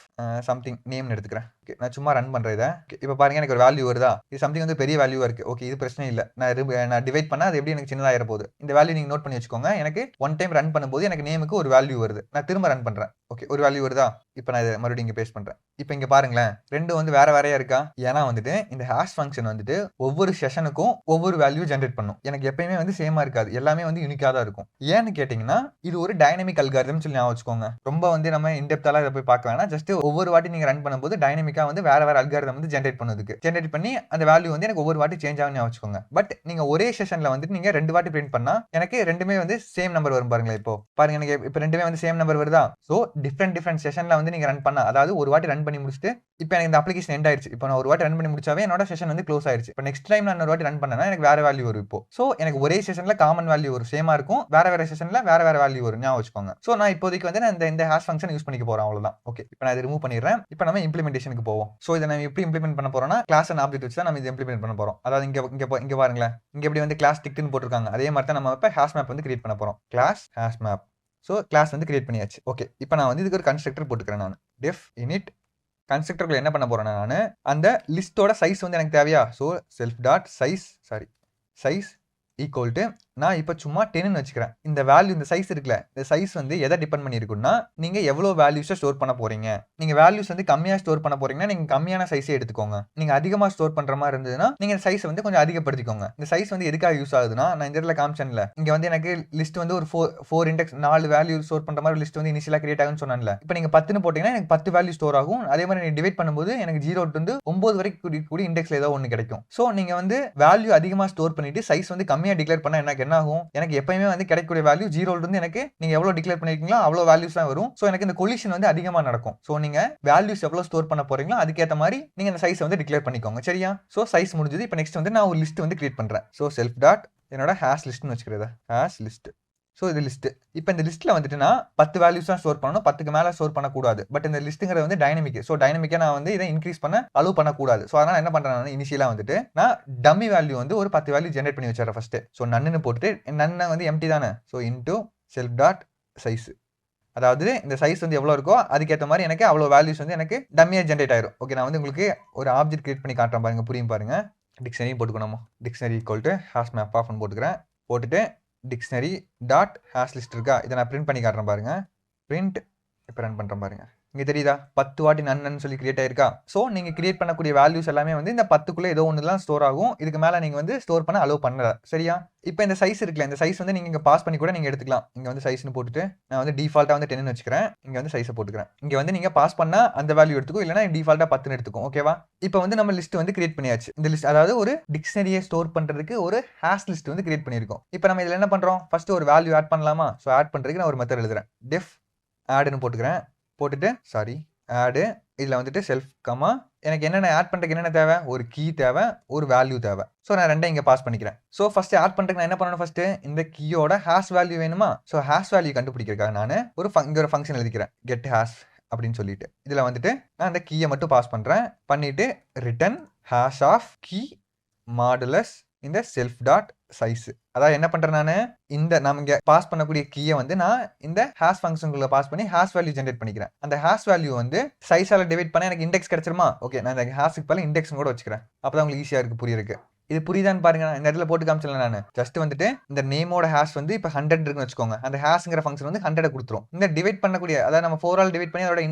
சம்திங் நேம்னு எடுத்துக்கிறேன். ஓகே, நான் சும்மா ரன் பண்றேன் இதை. இப்போ பாருங்க எனக்கு ஒரு வேல்யூ வருதா? இது சம்திங் வந்து பெரிய வேல்யூவா இருக்கு. ஓகே, இது பிரச்சனை இல்லை. நான் டிவைட் பண்ணா அது எப்படி எனக்கு சின்னதாயிர போகுது. இந்த வேல்யூ நீங்க நோட் பண்ணி வச்சுக்கோங்க. எனக்கு ஒன் டைம் ரன் பண்ணும்போது எனக்கு நேமுக்கு ஒரு வேல்யூ வருது. நான் திரும்ப ரன் பண்றேன். ஓகே, ஒரு வேல்யூ வருதா? இப்போ நான் இதை மறுபடியும் இங்க பேஸ்ட் பண்றேன். இப்போ இங்க பாருங்களேன், ரெண்டும் வந்து வேற வேறையா இருக்கா? ஏன்னா வந்துட்டு இந்த ஹாஷ் ஃபங்க்ஷன் வந்துட்டு ஒவ்வொரு செஷனுக்கும் ஒவ்வொரு வேல்யூ ஜெனரேட் பண்ணும். எனக்கு எப்பயுமே வந்து சேமா இருக்காது. எல்லாமே வந்து யூனிக்கா தான் இருக்கும். ஏன்னு கேட்டீங்கன்னா இது ஒரு டைனமிக் அல்காரிதம் சொல்லி ஞாபகம் வச்சுக்கோங்க. ரொம்ப வந்து நம்ம இன்டெப்தாலாம் இதை போய் பார்க்க வேணாம். ஜஸ்ட் ஒவ்வொரு வாட்டி நீங்க ரன் பண்ணும்போது டைனமிக்கா வந்து வேற வேற அல்காரிதம் வந்து ஜெனரேட் பண்ணுறதுக்கு ஜெனரேட் பண்ணி அந்த வேல்யூ வந்து எனக்கு ஒவ்வொரு வாட்டி சேஞ்ச் ஆகும் ஞாபகம் வச்சுக்கோங்க. பட் நீங்க ஒரே செஷன்ல வந்துட்டு நீங்க 2 வாட்டி பிரிண்ட் பண்ணா எனக்கு ரெண்டுமே வந்து சேம் நம்பர் வரும். பாருங்களேன், இப்போ பாருங்க எனக்கு இப்போ ரெண்டுமே வந்து சேம் நம்பர் வருதா? சோ டிஃபரெண்ட் செஷன்ல வந்து நீங்க ரன் பண்ணா, அதாவது ஒரு வாட்டி ரன் பண்ணி முடிச்சுட்டு இப்போ எனக்கு இந்த அப்ளிகேஷன் எண்ட் ஆயிருச்சு. இப்போ நான் ஒரு வாட்டி ரன் பண்ணி முடிச்சாவே என்னோட செஷன் வந்து க்ளோஸ் ஆயிருச்சு. இப்போ நெக்ஸ்ட் டைம் நான் ஒரு வாட்டி ரன் பண்ணேன்னா எனக்கு வேற வேல்யூ வரும். இப்போ சோ எனக்கு ஒரே செஷன்ல காமன் வேல்யூ வரும், சேமா இருக்கும். வேற வேற செஷன்ல வேற வேற வேல்யூ வரும் ஞாபகம் வச்சுக்கோங்க. சோ நான் இப்போதைக்கு வந்து நான் இந்த ஹாஷ் ஃபங்க்ஷன் யூஸ் பண்ணிக்க போறேன், அவ்வளவுதான். ஓகே, இப்போ நான் இதை ரிமூவ் பண்ணிடுறேன். இப்போ நம்ம இம்ப்ளிமெண்டேஷனுக்கு போவோம். சோ இதை நம்ம எப்படி இம்ப்ளிமெண்ட் பண்ண போறோம்னா கிளாஸ் அண்ட் ஆப்ஜெக்ட் வச்சு தான் நம்ம இதை இம்ப்ளிமெண்ட் பண்ண போறோம். அதாவது இங்க பாருங்களேன், இங்க எப்படி வந்து கிளாஸ் டிக்ட்னு போட்டிருக்காங்க. அதே மாதிரி தான் நம்ம இப்போ ஹாஷ் மேப் வந்து கிரியேட் பண்ண போறோம். Class hash map. So class வந்து கிரியேட் பண்ணியாச்சு. ஓகே, இப்போ நான் வந்து இதுக்கு ஒரு கன்ஸ்ட்ரக்டர் போட்டுக்கிறேன். நான் டெஃப் இனிட் கன்ஸ்ட்ரக்டர்ல என்ன பண்ண போறேன்னா, நான் அந்த லிஸ்டோட சைஸ் வந்து எனக்கு தேவையா? So self dot size equal to நான் இப்போ சும்மா 10ன்னு வச்சுக்கிறேன். இந்த வேல்யூ இந்த சைஸ் இருக்குல்ல, இந்த சைஸ் வந்து எதை டிபெண்ட் பண்ணியிருக்குன்னா நீங்க எவ்வளோ வேல்யூஸை ஸ்டோர் பண்ண போறீங்க. நீங்க வேல்யூஸ் வந்து கம்மியா ஸ்டோர் பண்ண போறீங்கன்னா நீங்க கம்மியான சைஸே எடுத்துக்கோங்க. நீங்க அதிகமா ஸ்டோர் பண்ற மாதிரி இருந்ததுன்னா நீங்க சைஸ் வந்து கொஞ்சம் அதிகப்படுத்திக்கோங்க. இந்த சைஸ் வந்து எதுக்காக யூஸ் ஆகுதுன்னா, நான் இந்த இடத்துல காமிச்சேன்ல, இங்க வந்து எனக்கு லிஸ்ட் வந்து ஒரு 4 இண்டெக்ஸ் 4 வேல்யூ ஸ்டோர் பண்ற மாதிரி லிஸ்ட் வந்து இனிஷியலா கிரியேட் ஆகும்னு சொன்னேன்ல. இப்போ நீங்க 10ன்னு போட்டீங்கன்னா எனக்கு 10 வேல்யூ ஸ்டோர் ஆகும். அதே மாதிரி நீங்க டிவைட் பண்ணும்போது எனக்கு 0 to 9 வரைக்கும் கூடி இண்டெக்ஸ்ல ஏதோ ஒன்று கிடைக்கும். சோ நீங்க வந்து வேல்யூ அதிகமா ஸ்டோர் பண்ணிட்டு சைஸ் வந்து கம்மியா டிக்ளேர் பண்ணா எனக்கு என்ன ஆகும்? எனக்கு எப்பயுமே வந்து கிடைக்கக்கூடிய வேல்யூ 0ல இருந்து எனக்கு நீங்க எவ்வளவு டிக்ளேர் பண்ணிருக்கீங்களோ அவ்வளவு வேல்யூஸ் தான் வரும். சோ எனக்கு இந்த கொலிஷன் வந்து அதிகமா நடக்கும். சோ நீங்க வேல்யூஸ் எவ்வளவு ஸ்டோர் பண்ண போறீங்களோ அதுக்கேற்ற மாதிரி நீங்க இந்த சைஸ் வந்து டிக்ளேர் பண்ணிக்கோங்க. சரியா? சோ சைஸ் முடிஞ்சது. இப்போ நெக்ஸ்ட் வந்து நான் ஒரு லிஸ்ட் வந்து கிரியேட் பண்றேன். சோ செல்ஃப் டாட் என்னோட ஹாஷ் லிஸ்ட்னு வச்சுக்கிறதா, ஹாஷ் லிஸ்ட். சோ இது லிஸ்ட். இப்போ இந்த லிஸ்ட்ல வந்துட்டு நான் 10 வேல்யூஸ் தான் ஸ்டோர் பண்ணணும், 10க்கு மேல ஸ்டோர் பண்ணக்கூடாது. பட் இந்த லிஸ்ட்ங்கிறது வந்து டைனமிக். சோ டைனமிக்கா நான் வந்து இதை இன்க்ரீஸ் பண்ண அலோவ் பண்ணக்கூடாது. சோ அதனால என்ன பண்றேன், நான் இனிஷியலா வந்துட்டு நான் டம்மி வேல்யூ வந்து ஒரு 10 வேல்யூ ஜெனரேட் பண்ணி வச்சிடறேன் ஃபர்ஸ்ட். சோ நன்னு போட்டுட்டு நன்னு வந்து எம்டி தானே. So into self dot size. அதாவது இந்த சைஸ் வந்து எவ்வளோ இருக்கோ அதுக்கேற்ற மாதிரி எனக்கு அவ்வளோ வேல்யூஸ் வந்து எனக்கு டம்மியாக ஜென்ரேட் ஆயிரும். ஓகே, நான் வந்து உங்களுக்கு ஒரு ஆப்ஜெக்ட் கிரியேட் பண்ணி காட்டுறேன் பாருங்க, புரியும் பாருங்க. டிக்ஷனரி போட்டுக்கணும். Dictionary equal to hash map ஆஃப்னு போட்டுக்கிறேன். போட்டுட்டு டிக்ஷனரி டாட் ஹாஷ் லிஸ்ட் இருக்கா, இதை நான் பிரிண்ட் பண்ணி காட்டுறேன் பாருங்க. பிரிண்ட் இப்போ ரன் பண்ணுறேன் பாருங்க. இங்கே தெரியுதா 10 வாட்டி நன்னு சொல்லி கிரியேட் ஆயிருக்கா. ஸோ நீங்கள் கிரியேட் பண்ணக்கூடிய வேல்யூஸ் எல்லாமே வந்து இந்த 10க்குள்ளே ஏதோ ஒன்று தான் ஸ்டோர் ஆகும். இதுக்கு மேலே நீங்கள் வந்து ஸ்டோர் பண்ண அலோவ் பண்ணல. சரியா? இப்போ இந்த சைஸ் இருக்குல்ல, இந்த சைஸ் வந்து நீங்கள் பாஸ் பண்ணி கூட நீங்கள் எடுத்துக்கலாம். இங்கே வந்து சைஸ்னு போட்டுட்டு நான் வந்து டிஃபால்ட்டாக வந்து 10ன்னு வச்சுக்கிறேன். இங்கே வந்து சைஸை போட்டுக்கிறேன். இங்கே வந்து நீங்கள் பாஸ் பண்ணால் அந்த வேல்யூ எடுத்துக்கும், இல்லைனா டிஃபால்ட்டாக 10ன்னு எடுத்துக்கும். ஓகேவா? இப்போ வந்து நம்ம லிஸ்ட் வந்து கிரியேட் பண்ணியாச்சு. இந்த லிஸ்ட் அதாவது ஒரு டிக்ஷனரியை ஸ்டோர் பண்ணுறதுக்கு ஒரு ஹாஷ் லிஸ்ட் வந்து கிரியேட் பண்ணியிருக்கோம். இப்போ நம்ம இதில் என்ன பண்ணுறோம், ஃபர்ஸ்ட் ஒரு வேல்யூ ஆட் பண்ணலாமா? ஸோ ஆட் பண்ணுறதுக்கு நான் ஒரு மெத்தட் எழுதுறேன். டெஃப் ஆடுன்னு போட்டுக்கிறேன். போட்டுட்டு ஆடு இதில் வந்துட்டு செல்ஃப் கமா எனக்கு என்னென்ன ஆட் பண்ணுறதுக்கு என்னென்ன தேவை, ஒரு கீ தேவை, ஒரு வேல்யூ தேவை. ஸோ நான் ரெண்டையும் இங்கே பாஸ் பண்ணிக்கிறேன். ஸோ ஃபர்ஸ்ட் ஆட் பண்ணுறதுக்கு நான் என்ன பண்ணணும், ஃபர்ஸ்ட் இந்த கீயோட ஹாஷ் வேல்யூ வேணுமா? ஸோ ஹாஷ் வேல்யூ கண்டுபிடிக்கிறதுக்காக நான் இங்கே ஒரு ஃபங்க்ஷன் எழுதிக்கிறேன், கெட் ஹாஷ் அப்படின்னு சொல்லிட்டு. இதில் வந்துட்டு நான் அந்த கீயை மட்டும் பாஸ் பண்ணுறேன். பண்ணிட்டு return hash of key modulus இந்த செல்ஃப் டாட் சைஸ். அதாவது என்ன பண்றேன், நான் இந்த நம்ம இங்க பாஸ் பண்ணக்கூடிய கீயை வந்து நான் இந்த ஹாஷ் ஃபங்க்ஷனுக்குள்ள பாஸ் பண்ணி ஹாஷ் வேல்யூ ஜெனரேட் பண்ணிக்கிறேன். அந்த ஹாஷ் வேல்யூ வந்து சைஸால டிவைட் பண்ண எனக்கு இண்டெக்ஸ் கிடைச்சிருமா? ஓகே, நான் இந்த ஹாஷுக்கு பதிலா இண்டெக்ஸ் கூட வச்சுக்கிறேன். அப்பதான் உங்களுக்கு ஈஸியா இருக்கு புரியுறதுக்கு. இது புரியுதான்னு பாருங்க. இந்த இடத்துல போட்டு காமிச்சல நானு. ஜஸ்ட் வந்துட்டு இந்த நேமோட ஹேஷ் வந்து இப்ப 100 இருக்குன்னு வச்சுக்கோங்க. அந்த ஹேஷ்ங்கிற ஃபங்க்ஷன் வந்து 100 குடுத்துரும். இந்த டிவைட் பண்ணக்கூடிய அதாவது நம்ம 4 ஆல் டிவைட் பண்ணி அதோட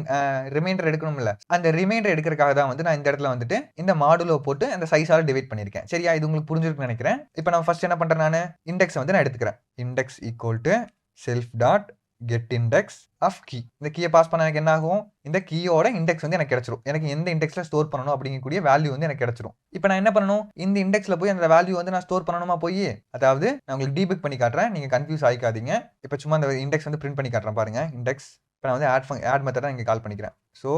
ரிமைண்டர் எடுக்கணும்ல. அந்த ரிமைண்டர் எடுக்கிறதுக்காக தான் வந்து நான் இந்த இடத்துல வந்துட்டு இந்த மாடுலோ போட்டு அந்த சைஸால டிவைட் பண்ணியிருக்கேன். சரியா? இது உங்களுக்கு புரிஞ்சிருக்கும்னு நினைக்கிறேன். இப்போ நான் ஃபர்ஸ்ட் என்ன பண்றேன் நானு இண்டெக்ஸ் வந்து நான் எடுத்துக்கிறேன். Index equal to self dot get index of key. இந்த கீயை பாஸ் பண்ண எனக்கு என்ன ஆகும்? இந்த கீயோட இண்டெக்ஸ் வந்து எனக்கு கிடைச்சிரும். எனக்கு எந்த இண்டெக்ஸ்ல ஸ்டோர் பண்ணணும் அப்படிங்கக்கூடிய வேல்யூ வந்து எனக்கு கிடைச்சிரும். இப்போ நான் என்ன பண்ணணும்? இந்த இண்டெக்ஸ்ல போய் அந்த வேல்யூ வந்து நான் ஸ்டோர் பண்ணணுமா போய்? அதாவது நான் உங்களுக்கு டீபக் பண்ணி காட்டுறேன். நீங்க கன்ஃபியூஸ் ஆயிக்காதீங்க. இப்போ சும்மா அந்த இண்டெக்ஸ் வந்து பிரிண்ட் பண்ணி காட்டுறேன் பாருங்க. இண்டெக்ஸ் இப்போ நான் வந்து ஆட் மெத்தடை இங்கே கால் பண்ணிக்கிறேன். ஸோ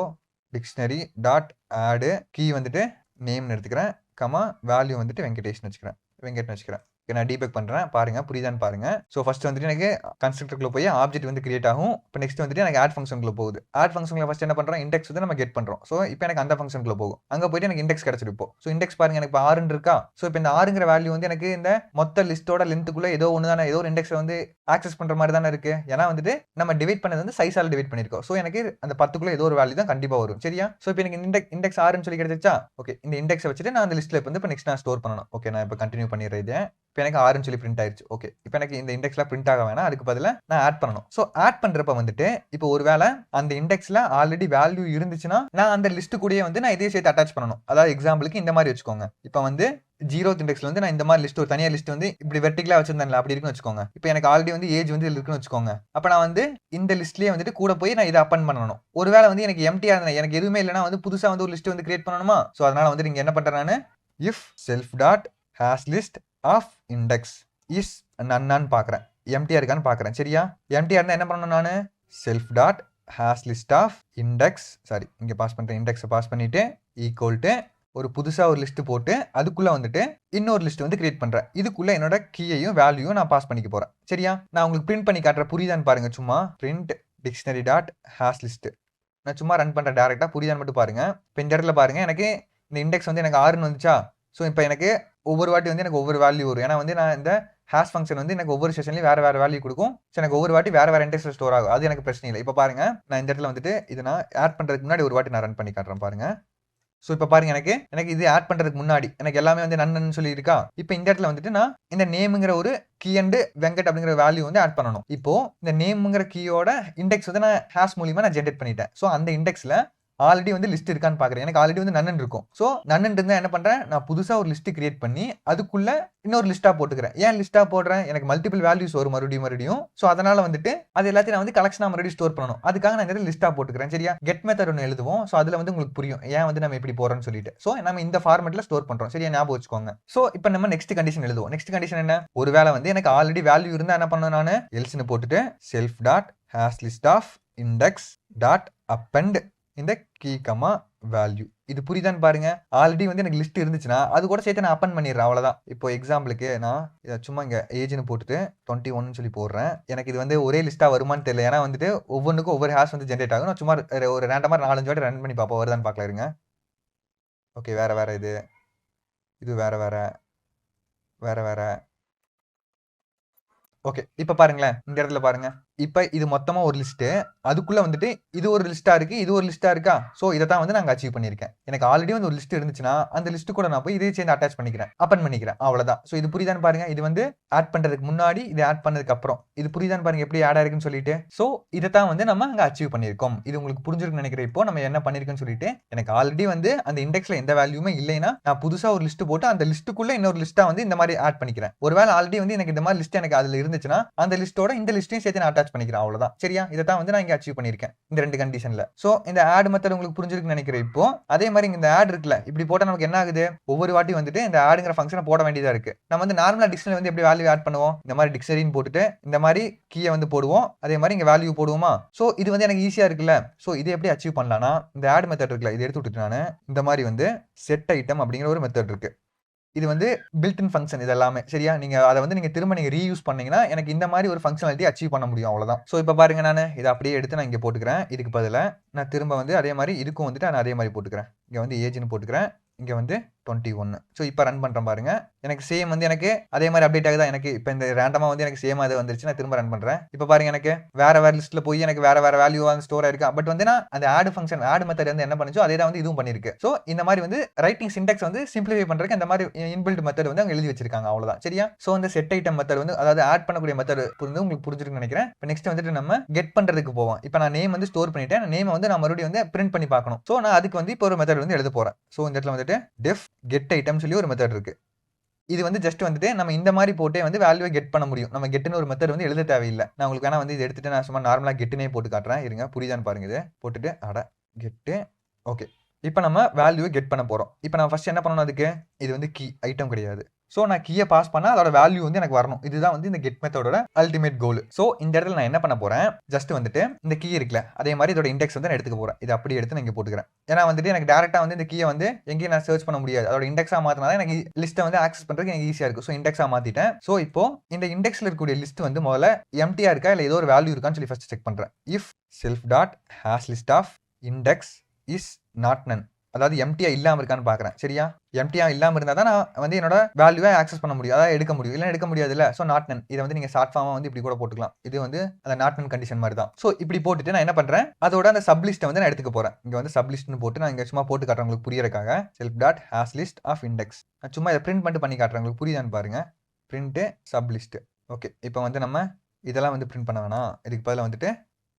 டிக்ஷனரி டாட் ஆடு கீ வந்துட்டு நேம்னு எடுத்துக்கிறேன். கமா வேல்யூ வந்துட்டு வெங்கடேஷ்னு வச்சுக்கிறேன். வெங்கட்னு வச்சுக்கிறேன். நான் டீபக் பண்றேன் பாருங்க, புரியுதான்னு பாருங்க. ஸோ ஃபர்ஸ்ட் வந்துட்டு எனக்கு கன்ஸ்ட்ரக்டர்க்குள்ள போய் ஆப்ஜெக்ட் வந்து கிரியேட் ஆகும். இப்போ நெக்ஸ்ட் வந்துட்டு எனக்கு ஆட் ஃபங்க்ஷனுக்குள்ள போகுது. ஆட் ஃபங்க்ஷன்ல ஃபர்ஸ்ட் என்ன பண்றோம்? இண்டெக்ஸ் வந்து நம்ம கெட் பண்றோம். ஸோ இப்போ எனக்கு அந்த ஃபங்க்ஷனுக்குள்ள போகும். அங்க போயிட்டு எனக்கு இண்டெக்ஸ் கிடைச்சிடும். இப்போ ஸோ இண்டெக்ஸ் பாருங்க எனக்கு இப்போ 6 இருக்கா. ஸோ இப்போ இந்த 6ங்கிற வேல்யூ வந்து எனக்கு இந்த மொத்த லிஸ்டோட லென்த்துக்குள்ள ஏதோ ஒன்று தானே, ஏதோ ஒரு இண்டெக்ஸ் வந்து ஆக்சஸ் பண்ற மாதிரி தானே இருக்கு. ஏன்னா வந்துட்டு நம்ம டிவைட் பண்ணது வந்து சைஸால டிவைட் பண்ணிருக்கோம். ஸோ எனக்கு அந்த 10க்குள்ள ஏதோ ஒரு வேல்யூ தான் கண்டிப்பா வரும். சரியா? ஸோ இப்போ எனக்கு இண்டெக்ஸ் 6ன்னு சொல்லி கிடைச்சிச்சா. ஓகே, இந்த இண்டெக்ஸை வச்சுட்டு நான் அந்த லிஸ்ட்ல வந்து இப்போ நெக்ஸ்ட் நான் ஸ்டோர் பண்ணணும். ஓகே, நான் இப்போ கண்டினியூ பண்ணிடுறேன் இதை. இப்போ எனக்கு 6ன்னு சொல்லி பிரிண்ட் ஆயிடுச்சு. ஓகே, இப்போ எனக்கு இந்த இண்டெக்ஸ்ல பிரிண்ட் ஆக வேணாம், அதுக்கு பதிலாக நான் ஆட் பண்ணணும். ஸோ ஆட் பண்றப்ப வந்துட்டு இப்போ ஒருவேளை அந்த இண்டெக்ஸ்ல ஆல்ரெடி வேல்யூ இருந்துச்சுன்னா நான் அந்த லிஸ்ட் கூடயே வந்து நான் இதே சேர்த்து அட்டாச் பண்ணணும். அதாவது எக்ஸாம்பிளுக்கு இந்த மாதிரி வச்சுக்கோங்க. இப்போ வந்து 0th இண்டெக்ஸ்ல வந்து நான் இந்த மாதிரி லிஸ்ட் ஒரு தனியா லிஸ்ட் வந்து இப்படி வெர்டிகலா வச்சிருந்தேன்ல, அப்படி இருக்குன்னு வச்சுக்கோங்க. இப்போ எனக்கு ஆல்ரெடி வந்து ஏஜ் வந்து இருக்குன்னு வச்சுக்கோங்க. அப்ப நான் வந்து இந்த லிஸ்ட்லயே வந்துட்டு கூட போய் நான் இதை அப்பன் பண்ணணும். ஒருவேளை வந்து எனக்கு எம்டியா இருந்தா, எனக்கு எதுவுமே இல்லைன்னா வந்து புதுசா வந்து ஒரு லிஸ்ட் வந்து கிரியேட் பண்ணணுமா. ஸோ அதனால வந்து நீங்க என்ன பண்றேன் நானு if self dot hash list of index is நன்னான்னு பாக்குறேன். எம்டியா இருக்கான்னு பாக்குறேன். சரியா? எம்டியா இருந்தா என்ன பண்ணணும் நானு self dot hash list of index, sorry இங்க பாஸ் பண்றேன், இண்டெக்ஸை பாஸ் பண்ணிட்டு ஈக்குவல் டு ஒரு புதுசா ஒரு லிஸ்ட் போட்டு அதுக்குள்ள வந்துட்டு இன்னொரு லிஸ்ட் வந்து கிரியேட் பண்றேன். இதுக்குள்ள என்னோட கீயையும் வேல்யூயும் நான் பாஸ் பண்ணிக்க போறேன். சரியா? நான் உங்களுக்கு பிரிண்ட் பண்ணி காட்டுற புரியுதான்னு பாருங்க. சும்மா print dictionary dot hash list நான் சும்மா ரன் பண்ற டேரக்டா, புரியுதான்னு மட்டும் பாருங்க. இப்போ இந்த இடத்துல பாருங்க, எனக்கு இந்த இண்டெக்ஸ் வந்து எனக்கு 6ன்னு வந்துச்சா. ஸோ இப்போ எனக்கு ஒவ்வொரு வாட்டி வந்து எனக்கு ஒவ்வொரு வேல்யூ வரும். ஏன்னா வந்து நான் இந்த ஹேஷ் ஃபங்க்ஷன் வந்து எனக்கு ஒவ்வொரு செஷன்லையும் வேற வேல்யூ கொடுக்கும். ஸோ எனக்கு ஒவ்வொரு வாட்டி வேற இண்டெக்ஸ்ல ஸ்டோர் ஆகும். அது எனக்கு பிரச்சனை இல்லை. இப்போ பாருங்க, நான் இந்த இடத்துல வந்துட்டு இதை நான் ஆட் பண்றதுக்கு முன்னாடி ஒரு வாட்டி நான் ரன் பண்ணி காட்டுறேன் பாருங்க. ஸோ இப்போ பாருங்க, எனக்கு இது ஆட் பண்றதுக்கு முன்னாடி எனக்கு எல்லாமே வந்து நன்னு சொல்லி இருக்கா. இப்போ இந்த இடத்துல வந்துட்டு நான் இந்த நேம்ங்கிற ஒரு கீ அண்ட் வெங்கட் அப்படிங்கிற வேல்யூ வந்து ஆட் பண்ணணும். இப்போ இந்த நேம்ங்கிற கீயோட இண்டெக்ஸ் வந்து நான் ஹேஷ் மூலியமா நான் ஜென்ரேட் பண்ணிட்டேன். ஸோ அந்த இண்டெக்ஸ்ல ஆல்ரெடி வந்து லிஸ்ட் இருக்கான்னு பாக்குறேன். எனக்கு ஆல்ரெடி வந்து நன்னு இருக்கும். ஸோ நன்னு இருந்தா என்ன பண்றேன், நான் புதுசா ஒரு லிஸ்ட் கிரியேட் பண்ணி அதுக்குள்ள இன்னொரு லிஸ்டா போட்டுக்கிறேன். ஏன் லிஸ்டா போடுறேன்? எனக்கு மல்டிபிள் வேல்யூஸ் வரும் மறுபடியும். ஸோ அதனால வந்துட்டு அது எல்லாத்தையும் நான் வந்து கலெக்ஷனா மறுபடியும் ஸ்டோர் பண்ணணும். அதுக்காக நான் இந்த லிஸ்டா போட்டுக்கிறேன். சரியா? கெட் மெத்தட் ஒன்று எழுதுவோம். ஸோ அதுல வந்து உங்களுக்கு புரியும் ஏன் வந்து நம்ம இப்படி போறோம்னு சொல்லிட்டு. ஸோ நம்ம இந்த ஃபார்மெட்ல ஸ்டோர் பண்றோம். சரியா? ஞாபகம் வச்சுக்கோங்க. ஸோ இப்போ நம்ம நெக்ஸ்ட் கண்டிஷன் எழுதுவோம். நெக்ஸ்ட் கண்டிஷன் என்ன? ஒருவேளை வந்து எனக்கு ஆல்ரெடி வேல்யூ இருந்தா என்ன பண்ணணும் நான் எல்ஸ்னு போட்டுட்டு self dot hash list of index dot append இந்த கீ கமா வேல்யூ. இது புரியுதான்னு பாருங்க. ஆல்ரெடி வந்து எனக்கு லிஸ்ட் இருந்துச்சுன்னா அது கூட சேர்த்து நான் அப்பன் பண்ணிடுறேன். அவ்வளவுதான். இப்போ எக்ஸாம்பிளுக்கு நான் இதை சும்மா இங்க ஏஜ்னு போட்டுட்டு 21 சொல்லி போடுறேன். எனக்கு இது வந்து ஒரே லிஸ்டா வருமானு தெரியல. ஏன்னா வந்துட்டு ஒவ்வொன்றுக்கும் ஒவ்வொரு ஹேஷ் வந்து ஜென்ரேட் ஆகும். நான் சும்மா ஒரு ரேண்டமா 4-5 வாட்டி ரன் பண்ணி பார்ப்போம், வருதான்னு பார்க்கலாம் இருங்க. ஓகே, வேற இது வேற. ஓகே, இப்போ பாருங்களேன், இந்த இடத்துல பாருங்க. இப்போ இது மொத்தமா ஒரு லிஸ்ட், அதுக்குள்ள வந்துட்டு இது ஒரு லிஸ்டா இருக்கு, இது ஒரு லிஸ்டா இருக்கா. ஸோ இதை தான் வந்து நாங்கள் அச்சீவ் பண்ணியிருக்கேன். எனக்கு ஆல்ரெடி வந்து ஒரு லிஸ்ட் இருந்துச்சுன்னா அந்த லிஸ்ட் கூட நான் போய் இதே சேர்ந்து அட்டாச் பண்ணிக்கிறேன், அப்பன் பண்ணிக்கிறேன். அவ்வளவுதான். ஸோ இது புரியுதான்னு பாருங்க. இது வந்து ஆட் பண்றதுக்கு முன்னாடி, இது ஆட் பண்ணதுக்கு அப்புறம். இது புரியுதான்னு பாருங்க எப்படி ஆட் ஆயிருக்குன்னு சொல்லிட்டு. ஸோ இதை தான் வந்து நம்ம அங்கே அச்சீவ் பண்ணியிருக்கோம். இது உங்களுக்கு புரிஞ்சிருக்குன்னு நினைக்கிறேன். இப்போ நம்ம என்ன பண்ணிருக்கோம்னு சொல்லிட்டு, எனக்கு ஆல்ரெடி வந்து அந்த இண்டெக்ஸ்ல எந்த வேல்யூமே இல்லைன்னா நான் புதுசா ஒரு லிஸ்ட் போட்டு அந்த லிஸ்ட்டுக்குள்ள இன்னொரு லிஸ்டா வந்து இந்த மாதிரி ஆட் பண்ணிக்கிறேன். ஒருவேளை ஆல்ரெடி வந்து எனக்கு இந்த மாதிரி லிஸ்ட் எனக்கு அதுல இருந்துச்சுன்னா அந்த லிஸ்டோட இந்த லிஸ்டையும் சேர்த்து நான் அட்டாச் பண்ணிக்கிறேன். அவ்வளவுதான். சரியா? இதை தான் வந்து நான் இங்க அச்சீவ் பண்ணிருக்கேன் இந்த ரெண்டு கண்டிஷன்ல. சோ இந்த ஆட் மெத்தட் உங்களுக்கு புரிஞ்சிருக்குன்னு நினைக்கிறேன். இப்போ அதே மாதிரி இந்த ஆட் இருக்குல்ல, இப்படி போட்டா நமக்கு என்ன ஆகுது, ஒவ்வொரு வாட்டி வந்துட்டு இந்த ஆட்ங்கிற ஃபங்க்ஷனை போட வேண்டியதா இருக்கு. நம்ம வந்து நார்மலா டிக்ஷனரி வந்து எப்படி வேல்யூ ஆட் பண்ணுவோம், இந்த மாதிரி டிக்ஷனரின்னு போட்டுட்டு இந்த மாதிரி கீயை வந்து போடுவோம், அதே மாதிரி இங்க வேல்யூ போடுவோமா. சோ இது வந்து எனக்கு ஈஸியா இருக்குல்ல. சோ இதை எப்படி அச்சீவ் பண்ணலாம்னா, இந்த ஆட் மெத்தட் இருக்குல்ல, இதை எடுத்து விட்டுட்டு நான் இந்த மாதிரி வந்து செட் ஐட்டம் அப்படிங்கிற ஒரு மெத்தட் இருக்கு. இது வந்து பில்ட்-இன் ஃபங்க்ஷன் இது எல்லாமே. சரியா? நீங்க அதை வந்து நீங்க திரும்ப ரீயூஸ் பண்ணீங்கன்னா எனக்கு இந்த மாதிரி ஒரு ஃபங்க்ஷனாலிட்டி அச்சீவ் பண்ண முடியும். அவ்வளவுதான். சோ இப்போ பாருங்க, நான் இதை அப்படியே எடுத்து நான் இங்க போட்டுக்கிறேன். இதுக்கு பதிலா நான் திரும்ப வந்து அதே மாதிரி இதுக்கும் வந்துட்டு நான் அதே மாதிரி போட்டுக்கிறேன். இங்க வந்து ஏஜ்னு போட்டுக்கிறேன். இங்க வந்து 21. ஸோ இப்போ ரன் பண்ணுறேன் பாருங்க. எனக்கு சேம் வந்து எனக்கு அதே மாதிரி அப்டேட் ஆகுதா? எனக்கு இப்போ இந்த ரேண்டமாக வந்து எனக்கு சேம் அது வந்துருச்சு. நான் திரும்ப ரன் பண்ணுறேன். இப்போ பாருங்க எனக்கு வேற லிஸ்ட்டில் போய் எனக்கு வேற வேல்யூ வந்து ஸ்டோர் ஆயிருக்கு. பட் வந்து நான் அந்த ஆட் ஃபங்க்ஷன் ஆட் மெத்தட் வந்து என்ன பண்ணுச்சோ அதே தான் வந்து இதுவும் பண்ணிருக்கு. ஸோ இந்த மாதிரி வந்து ரைட்டிங் சின்டாக்ஸ் வந்து சிம்பிளிஃபை பண்றதுக்கு இந்த மாதிரி இன்பில்ட் மெத்தட் வந்து அவங்க எழுதி வச்சிருக்காங்க. அவ்வளவுதான். சரியா? ஸோ அந்த செட் ஐட்டம் மெத்தட் வந்து அதாவது ஆட் பண்ணக்கூடிய மெத்தட் உங்களுக்கு புரிஞ்சிருக்குன்னு நினைக்கிறேன். இப்போ நெக்ஸ்ட் வந்துட்டு நம்ம கெட் பண்றதுக்கு போவோம். இப்போ நான் நேம் வந்து ஸ்டோர் பண்ணிட்டேன். நேம் வந்து நான் மறுபடியும் வந்து பிரிண்ட் பண்ணி பார்க்கணும். ஸோ நான் அதுக்கு வந்து இப்போ ஒரு மெத்தட் வந்து எழுத போறேன். ஸோ இந்த இடத்துல வந்துட்டு டெஃப் கெட் ஐட்டம் சொல்லி ஒரு மெத்தட் இருக்கு. இது வந்து ஜஸ்ட் வந்துட்டு நம்ம இந்த மாதிரி போட்டே வந்து வேல்யூவை கெட் பண்ண முடியும். நம்ம கெட்னு ஒரு மெத்தட் வந்து எழுத தேவையில்லை. நான் உங்களுக்கு வேணா வந்து இது எடுத்துட்டு நான் சும்மா நார்மலா கெட்னே போட்டு காட்டுறேன். இருங்க, புரியுதான்னு பாருங்க. இது போட்டுட்டு கெட்டு. ஓகே, இப்போ நம்ம வேல்யூவை கெட் பண்ண போறோம். இப்போ நான் ஃபர்ஸ்ட் என்ன பண்ணணும்? அதுக்கு இது வந்து கீ ஐட்டம் கிடையாது. ஸோ நான் கீயை பாஸ் பண்ணா அதோட வேல்யூ வந்து எனக்கு வரணும். இதுதான் வந்து இந்த கெட் மெத்தடோட அல்டிமேட் கோல். ஸோ இந்த இடத்துல நான் என்ன பண்ண போறேன்? ஜஸ்ட் வந்துட்டு இந்த கீ இருக்குல்ல, அதே மாதிரி இதோட இண்டெக்ஸ் வந்து நான் எடுத்துக்க போறேன். இது அப்படி எடுத்து நான் இங்க போட்டுக்கிறேன். ஏன்னா வந்துட்டு எனக்கு டேரக்டா வந்து இந்த கீயை வந்து எங்கேயும் நான் சர்ச் பண்ண முடியாது. அதோட இண்டெக்ஸா மாத்தினா எனக்கு லிஸ்ட்டை வந்து ஆக்சஸ் பண்றதுக்கு எனக்கு ஈஸியா இருக்கும். ஸோ இண்டெக்ஸா மாத்திட்டேன். ஸோ இப்போ இந்த இண்டெக்ஸ்ல இருக்கக்கூடிய லிஸ்ட் வந்து முதல்ல எம்டியா இருக்கா இல்ல ஏதோ ஒரு வேல்யூ இருக்கான்னு சொல்லி ஃபர்ஸ்ட் செக் பண்றேன். If self dot hash list of index is not none, அதாவது எம்டியா இல்லாம இருக்கான்னு பாக்குறேன். சரியா? எம்டியா இல்லாம இருந்தா தான் நான் வந்து என்னோட வேல்யூவை ஆக்சஸ் பண்ண முடியும், அதாவது எடுக்க முடியும். இல்ல எடுக்க முடியாது இல்ல. சோ நாட் நன் இதை வந்து நீங்க ஷார்ட் ஃபார்மா வந்து இப்படி கூட போட்டுக்கலாம். இது வந்து அந்த நாட் நன் கண்டிஷன் மாதிரி தான். சோ இப்படி போட்டுட்டு நான் என்ன பண்றேன்? அதோட அந்த சப் லிஸ்ட்டை வந்து நான் எடுத்துக்க போறேன். இங்க வந்து சப் லிஸ்ட்னு போட்டு நான் இங்க சும்மா போட்டு காட்டுறேன் உங்களுக்கு புரியறதுக்காக. Self dot hash list of index. நான் சும்மா இதை பிரிண்ட் பண்ணி காட்டுறேன் உங்களுக்கு புரியுதான்னு பாருங்க. Print sub list. ஓகே, இப்போ வந்து நம்ம இதெல்லாம் வந்து பிரிண்ட் பண்ண வேணாம். இதுக்கு பதிலாக வந்துட்டு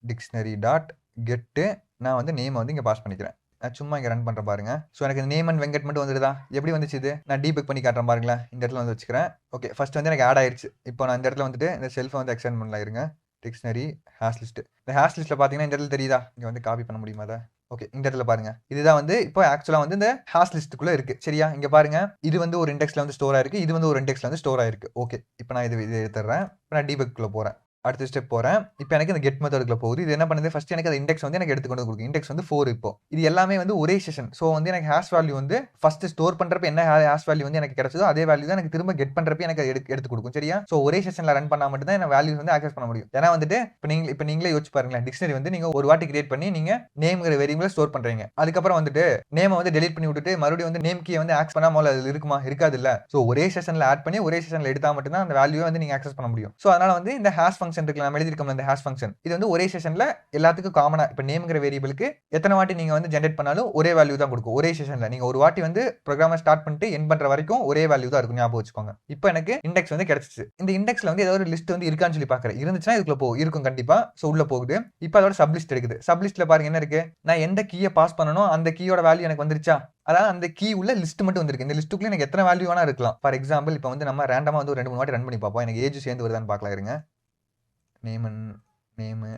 டிக்ஷனரி டாட் கெட்டு நான் வந்து நேம் வந்து இங்க பாஸ் பண்ணிக்கிறேன். நான் சும்மா இங்கே ரன் பண்ணுறேன் பாருங்க. ஸோ எனக்கு நேம் அண்ட் வெங்கட் மட்டும் வந்துடுதா? எப்படி வந்துச்சு இது? நான் டீபக் பண்ணி காட்டுறேன் பாருங்களேன். இந்த இடத்துல வந்து வச்சுக்கிறேன். ஓகே, ஃபர்ஸ்ட் வந்து எனக்கு ஆட் ஆயிருச்சு. இப்போ நான் இந்த இடத்துல வந்துட்டு இந்த செல்ஃபை வந்து எக்ஸ்டெண்ட் பண்ணலாம். இருங்க, டிக்ஷனரி ஹேஷ் லிஸ்ட். இந்த ஹேஷ் லிஸ்ட்டில் பார்த்தீங்கன்னா இந்த இடத்துல தெரியுதா? இங்கே வந்து காப்பி பண்ண முடியுமா அதை? ஓகே, இந்த இடத்துல பாருங்க. இதுதான் வந்து இப்போ ஆக்சுவலாக வந்து இந்த ஹேஷ் லிஸ்ட்டுக்குள்ள இருக்கு. சரியா? இங்க பாருங்க, இது வந்து ஒரு இண்டெக்ஸ்ல வந்து ஸ்டோர் ஆயிருக்கு, இது வந்து ஒரு இண்டெக்ஸ்ல வந்து ஸ்டோர் ஆயிருக்கு. ஓகே, இப்போ நான் இது எடுத்துறேன். இப்போ நான் டீபக்குள்ள போறேன். அடுத்த ஸ்டெப் போறேன். இப்போ எனக்கு இந்த கெட் மெத்தடுக்குள்ள போகுது. இது என்ன பண்ணுது? ஃபர்ஸ்ட் எனக்கு அந்த இண்டெக்ஸ் வந்து எனக்கு எடுத்து கொண்டு கொடுக்கும். இண்டெக்ஸ் வந்து 4 இப்போ. இது எல்லாமே வந்து ஒரே செஷன். ஸோ வந்து எனக்கு ஹேஷ் வேல்யூ வந்து ஃபர்ஸ்ட் ஸ்டோர் பண்றப்ப என்ன ஹேஷ் வேல்யூ வந்து எனக்கு கிடைச்சதோ அதே வேல்யூ தான் எனக்கு திரும்ப கெட் பண்றப்ப எனக்கு எடுத்து கொடுக்கும். சரியா? ஸோ ஒரே செஷன்ல ரன் பண்ணா மட்டும் தான் என்ன வேல்யூ வந்து ஆக்சஸ் பண்ண முடியும். ஏன்னா வந்துட்டு இப்போ நீங்களே யோசிச்சு பாருங்களேன். டிக்ஷனரி வந்து நீங்க ஒரு வாட்டி கிரியேட் பண்ணி நீங்க நேம்ங்கிற வேரியபிளை ஸ்டோர் பண்றீங்க. அதுக்கப்புறம் வந்துட்டு நேமை வந்து டெலிட் பண்ணி விட்டுட்டு மறுபடியும் வந்து நேம் கீயை வந்து ஆக்சஸ் பண்ணாம அது இருக்குமா? இருக்காது இல்ல. ஸோ ஒரே செஷன்ல ஆட் பண்ணி ஒரே செஷன்ல எடுத்தா மட்டும் தான் அந்த வேல்யூவை வந்து நீங்க ஆக்சஸ் பண்ண முடியும். ஸோ அதனால வந்து இந்த ஹேஷ் ஃபங்க்ஷன் இருக்குல்ல, நம்ம எழுதிருக்கோம் இந்த ஹேஷ் ஃபங்க்ஷன், இது வந்து ஒரே செஷன்ல எல்லாத்துக்கும் காமனா இப்போ நேம்ங்கிற வேரியபிளுக்கு எத்தனை வாட்டி நீங்க வந்து ஜெனரேட் பண்ணாலும் ஒரே வேல்யூ தான் கொடுக்கும். ஒரே செஷன்ல நீங்க ஒரு வாட்டி வந்து ப்ரோக்ராமை ஸ்டார்ட் பண்ணிட்டு எண்ட் பண்ற வரைக்கும் ஒரே வேல்யூ தான் இருக்கும். ஞாபகம் வச்சுக்கோங்க. இப்போ எனக்கு இண்டெக்ஸ் வந்து கிடைச்சிச்சு. இந்த இண்டெக்ஸ்ல வந்து ஏதாவது ஒரு லிஸ்ட் வந்து இருக்கான்னு சொல்லி பாக்குறேன். இருந்துச்சுன்னா இதுக்குள்ள இருக்கும் கண்டிப்பா. ஸோ உள்ள போகுது. இப்போ அதோட சப் லிஸ்ட் இருக்குது. சப் லிஸ்ட்ல பாருங்க என்ன இருக்கு? நான் எந்த கீயை பாஸ் பண்ணணும் அந்த கீயோட வேல்யூ எனக்கு வந்துருச்சா? அதாவது அந்த கீ உள்ள லிஸ்ட் மட்டும் வந்திருக்கு. இந்த லிஸ்ட்டுக்குள்ள எனக்கு எத்தனை வேல்யூ வேணா இருக்கலாம். ஃபார் எக்ஸாம்பிள் இப்போ வந்து நம்ம ரேண்டமா வந்து ஒரு 2-3 வாட்டி ரன் பண்ணி பார்ப்போம். எனக்கு ஏஜ் சேர்ந்து வருதான்னு பார்க்கலாம். இருங்க, நேமு.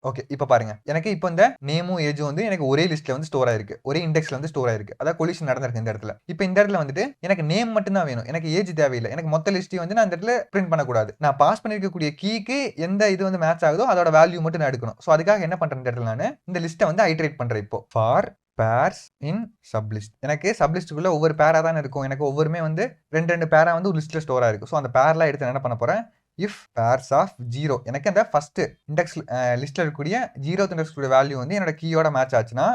ஓகே, இப்போ பாருங்க, எனக்கு இப்போ இந்த நேமும் ஏஜும் வந்து எனக்கு ஒரே லிஸ்ட்ல வந்து ஸ்டோர் ஆயிருக்கு, ஒரே இண்டெக்ஸ்ல வந்து ஸ்டோர் ஆயிருக்கு. அதாவது கொலிஷன் நடந்திருக்கு இந்த இடத்துல. இப்போ இந்த இடத்துல வந்துட்டு எனக்கு நேம் மட்டும் தான் வேணும், எனக்கு ஏஜ் தேவையில்லை. எனக்கு மொத்த லிஸ்ட்டையும் வந்து நான் இந்த இடத்துல பிரிண்ட் பண்ணக்கூடாது. நான் பாஸ் பண்ணிருக்கக்கூடிய கீக்கு எந்த இது வந்து மேட்ச் ஆகுதோ அதோட வேல்யூ மட்டும் நான் எடுக்கணும். ஸோ அதுக்காக என்ன பண்றேன்? இந்த இடத்துல நான் இந்த லிஸ்ட்டை வந்து ஐட்ரேட் பண்றேன். இப்போ ஃபார் பேர்ஸ் இன் சப்லிஸ்ட். எனக்கு சப்லிஸ்ட்டுக்குள்ள ஒவ்வொரு பேரா தான் இருக்கும். எனக்கு ஒவ்வொருமே வந்து 2 பேரா வந்து ஒரு லிஸ்ட்ல ஸ்டோர் ஆயிருக்கு. ஸோ அந்த பேர்லாம் எடுத்து என்ன பண்ண போறேன்? இஃப் பேர்ஸ் ஆஃப் 0, எனக்கு அந்த ஃபர்ஸ்ட் இண்டெக்ஸ் லிஸ்ட்ல இருக்கக்கூடிய 0th இண்டெக்ஸ் வேல்யூ வந்து என்னோட கீயோட மேட்ச் ஆச்சுன்னா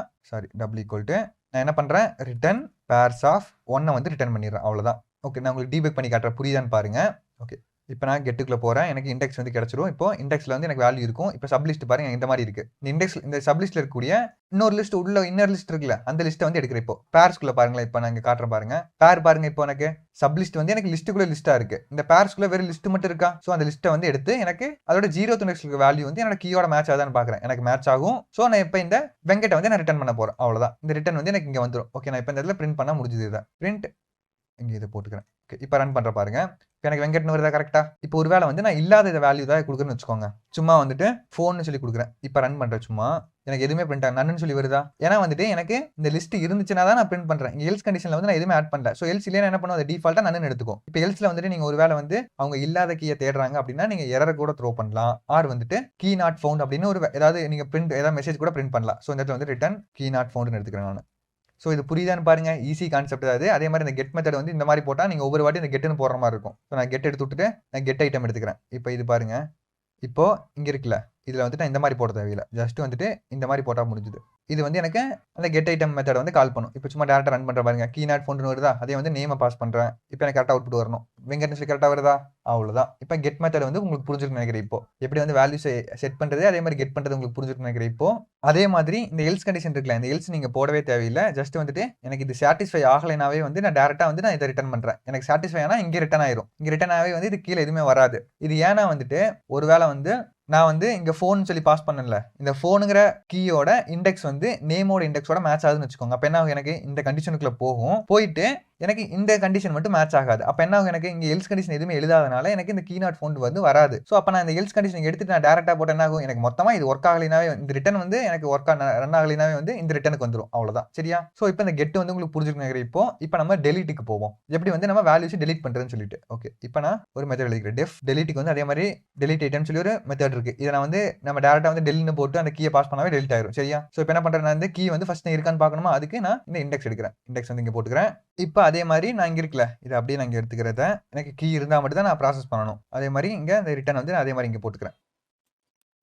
டபுள் ஈக்குவல் டு நான் என்ன பண்றேன்? ரிட்டர்ன் பேர்ஸ் ஆஃப் 1 வந்து ரிட்டர்ன் பண்ணிடுறேன். அவ்வளவுதான். ஓகே, நான் உங்களுக்கு டீபக் பண்ணி காட்டுறேன், புரியுதான்னு பாருங்க. ஓகே, இப்போ நான் கெட்டுக்குள்ள போறேன். எனக்கு இண்டெக்ஸ் வந்து கிடைச்சிரும். இப்போ இண்டெக்ஸ்ல வந்து எனக்கு வேல்யூ இருக்கும். இப்போ சப்லிஸ்ட் பாருங்க இந்த மாதிரி இருக்கு. இந்த சப்லிஸ்ட்ல இருக்கக்கூடிய இன்னொரு லிஸ்ட் உள்ள இன்னர் லிஸ்ட் இருக்குல்ல, அந்த லிஸ்ட்டை வந்து எடுக்கிறேன். இப்போ பேர்ஸ்குள்ள பாருங்களேன். இப்போ நான் இங்க காட்டுறேன் பாருங்க. பேர் பாருங்க. இப்போ எனக்கு சப்லிஸ்ட் வந்து எனக்கு லிஸ்ட்டுக்குள்ள லிஸ்டா இருக்கு. இந்த பேர்ஸ்குள்ள வெறும் லிஸ்ட் மட்டும் இருக்கா? ஸோ அந்த லிஸ்ட்டை வந்து எடுத்து எனக்கு அதோட 0th இண்டெக்ஸ் வேல்யூ வந்து என்னோட கீயோட மேட்ச் ஆகுதான்னு பாக்குறேன். எனக்கு மேட்ச் ஆகும். ஸோ நான் இப்போ இந்த வெங்கட்டை வந்து நான் ரிட்டர்ன் பண்ண போறேன். அவ்வளவுதான். இந்த ரிட்டர்ன் வந்து எனக்கு இங்க வந்துடும். ஓகே, நான் இப்போ இந்த இடத்துல பிரிண்ட் பண்ண முடிஞ்சது. இதை பிரிண்ட் இங்கே இதை போட்டுக்கிறேன். ஓகே, இப்போ ரன் பண்ற பாருங்க. எனக்கு வெங்கட்னு வருதா? கரெக்டா? இப்போ ஒரு வேளை வந்து நான் இல்லாத இதை வேல்யூ தான் கொடுக்குறேன்னு வச்சுக்கோங்க. சும்மா வந்துட்டு ஃபோன்னு சொல்லி கொடுக்குறேன். இப்போ ரன் பண்றேன். சும்மா எனக்கு எதுவுமே பிரிண்ட் ஆகும். நன்னு சொல்லி வருதா? ஏன்னா வந்துட்டு எனக்கு இந்த லிஸ்ட் இருந்துச்சுன்னா தான் நான் பிரிண்ட் பண்றேன். எல்ஸ் கண்டிஷன்ல வந்து நான் எதுவுமே ஆட் பண்ணல. ஸோ எல்ஸ் இல்லையா என்ன பண்ணுவோம்? அது டிஃபால்ட்டா நன்னு எடுத்துக்கும். இப்போ எல்ஸ்ல வந்துட்டு நீங்க ஒரு வேளை வந்து அவங்க இல்லாத கீயை தேடுறாங்க அப்படின்னா நீங்க எரர் கூட த்ரோ பண்ணலாம். ஆர் வந்துட்டு கீ நாட் ஃபவுண்ட் அப்படின்னு ஒரு ஏதாவது நீங்க பிரிண்ட் ஏதாவது மெசேஜ் கூட பிரிண்ட் பண்ணலாம். ஸோ இந்த இடத்துல வந்து ரிட்டர்ன் கீ நாட் ஃபவுண்ட்னு எடுத்துக்கிறேன் நான். ஸோ இது புரியுதான்னு பாருங்க. ஈஸி கான்செப்ட் அது. அதே மாதிரி இந்த கெட் மெத்தட் வந்து இந்த மாதிரி போட்டால் நீங்கள் ஒவ்வொரு வாட்டி இந்த கெட்டுன்னு போடுற மாதிரி இருக்கும். ஸோ நான் கெட் எடுத்து விட்டுட்டு நான் கெட் ஐட்டம் எடுத்துக்கிறேன். இப்போ இது பாருங்க. இப்போ இங்கே இருக்குல்ல, இதில் வந்துட்டு நான் இந்த மாதிரி போட தேவையில்லை. ஜஸ்ட் வந்துட்டு இந்த மாதிரி போட்டால் முடிஞ்சுது. இது வந்து எனக்கு அந்த கெட் ஐட்டம் மெத்தட் வந்து கால் பண்ணும். இப்போ சும்மா டேரக்டா ரன் பண்ற பாருங்க. கீ நாட் ஃபவுண்ட்னு வருதா? அதே வந்து நேம பாஸ் பண்றேன். இப்போ எனக்கு கரெக்ட்டா அவுட்புட் வரணும். வெங்கட்னு சொல்லி கரெக்ட்டா வருதா? அவ்வளோதான். இப்போ கெட் மெத்தட் வந்து உங்களுக்கு புரிஞ்சிருக்கும்னு நினைக்கிறேன் இப்போ. எப்படி வந்து வேல்யூஸ் செட் பண்றது, அதே மாதிரி கெட் பண்றது உங்களுக்கு புரிஞ்சிருக்கும்னு நினைக்கிறேன் இப்போ. அதே மாதிரி இந்த எல்ஸ் கண்டிஷன் இருக்குல்ல, இந்த எல்ஸ் நீங்க போடவே தேவையில்ல. ஜஸ்ட் வந்துட்டு எனக்கு இது சாட்டிஸ்ஃபை ஆகலைனாவே வந்து நான் டேரக்ட்டா வந்து நான் இத ரிட்டர்ன் பண்றேன். எனக்கு சாட்டிஸ்ஃபை ஆனா இங்க ரிட்டர்ன் ஆயிரும். இங்க ரிட்டர்ன் ஆகவே வந்து இது கீழ எதுவுமே வராது. இது ஏன்னா வந்துட்டு ஒருவேளை வந்து நான் வந்து இங்க ஃபோன் சொல்லி பாஸ் பண்ணல. இந்த ஃபோனுங்கிற கீயோட இண்டெக்ஸ் வந்து நேமோட இண்டெக்ஸோட மேட்ச் ஆகுதுன்னு வச்சுக்கோங்க. அப்ப என்ன ஆகும், எனக்கு இந்த கண்டிஷனுக்குள்ள போயிட்டு எனக்கு இந்த கண்டிஷன் மட்டும் மேட்ச் ஆகாது. அப்ப என்ன ஆகும், எனக்கு இங்க எல்ஸ் கண்டிஷன் எதுவுமே எழுதாதனால எனக்கு இந்த கீ நாட் ஃபவுண்ட் வந்து வராது. சோ அப்ப நான் இந்த எல்ஸ் கண்டிஷன் எடுத்துட்டு நான் டைரக்டா போட்டு என்ன ஆகும், எனக்கு மொத்தமா இது ஒர்க் ஆகலைனாவே இந்த ரிட்டர்ன் வந்து எனக்கு ரன் ஆகலைனாவே வந்து இந்த ரிட்டர்னுக்கு வந்துரும். அவ்வளவுதான். சரியா? சோ இப்போ இந்த கெட் வந்து உங்களுக்கு புரிஞ்சிருக்கும் நினைக்கிறேன். இப்போ நம்ம டெலீட்டுக்கு போவோம். எப்படி வந்து நம்ம வேல்யூஸ் டெலீட் பண்றதுன்னு சொல்லிட்டு. ஓகே. இப்போ நான் ஒரு மெத்தட் எழுதிக்கிறேன். டெஃப் டெலீட்டுக்கு வந்து அதே மாதிரி டெலீட் ஐட்டம் சொல்லி ஒரு மெத்தட் இருக்கு. இதை நான் வந்து நம்ம டேரக்டா வந்து டெல்னு போட்டு அந்த கீயை பாஸ் பண்ணாவே டெலிட் ஆயிரும். சரியா? சோ இப்போ என்ன பண்றேன், நான் வந்து கீ வந்து ஃபர்ஸ்ட் இருக்கான்னு பார்க்கணுமா, அதுக்கு நான் இந்த இண்டெக்ஸ் எடுக்கிறேன். இண்டெக்ஸ் வந்து இங்க போட்டுக்கிறேன். இப்போ அதே மாதிரி நான் இங்க இருக்குல்ல, இதை அப்படியே நான் இங்க எடுத்துக்கிறத எனக்கு கீ இருந்தால் மட்டும் தான் நான் ப்ராசஸ் பண்ணணும். அதே மாதிரி இங்க இந்த ரிட்டர்ன் வந்து அதே மாதிரி இங்க போட்டுக்கிறேன்.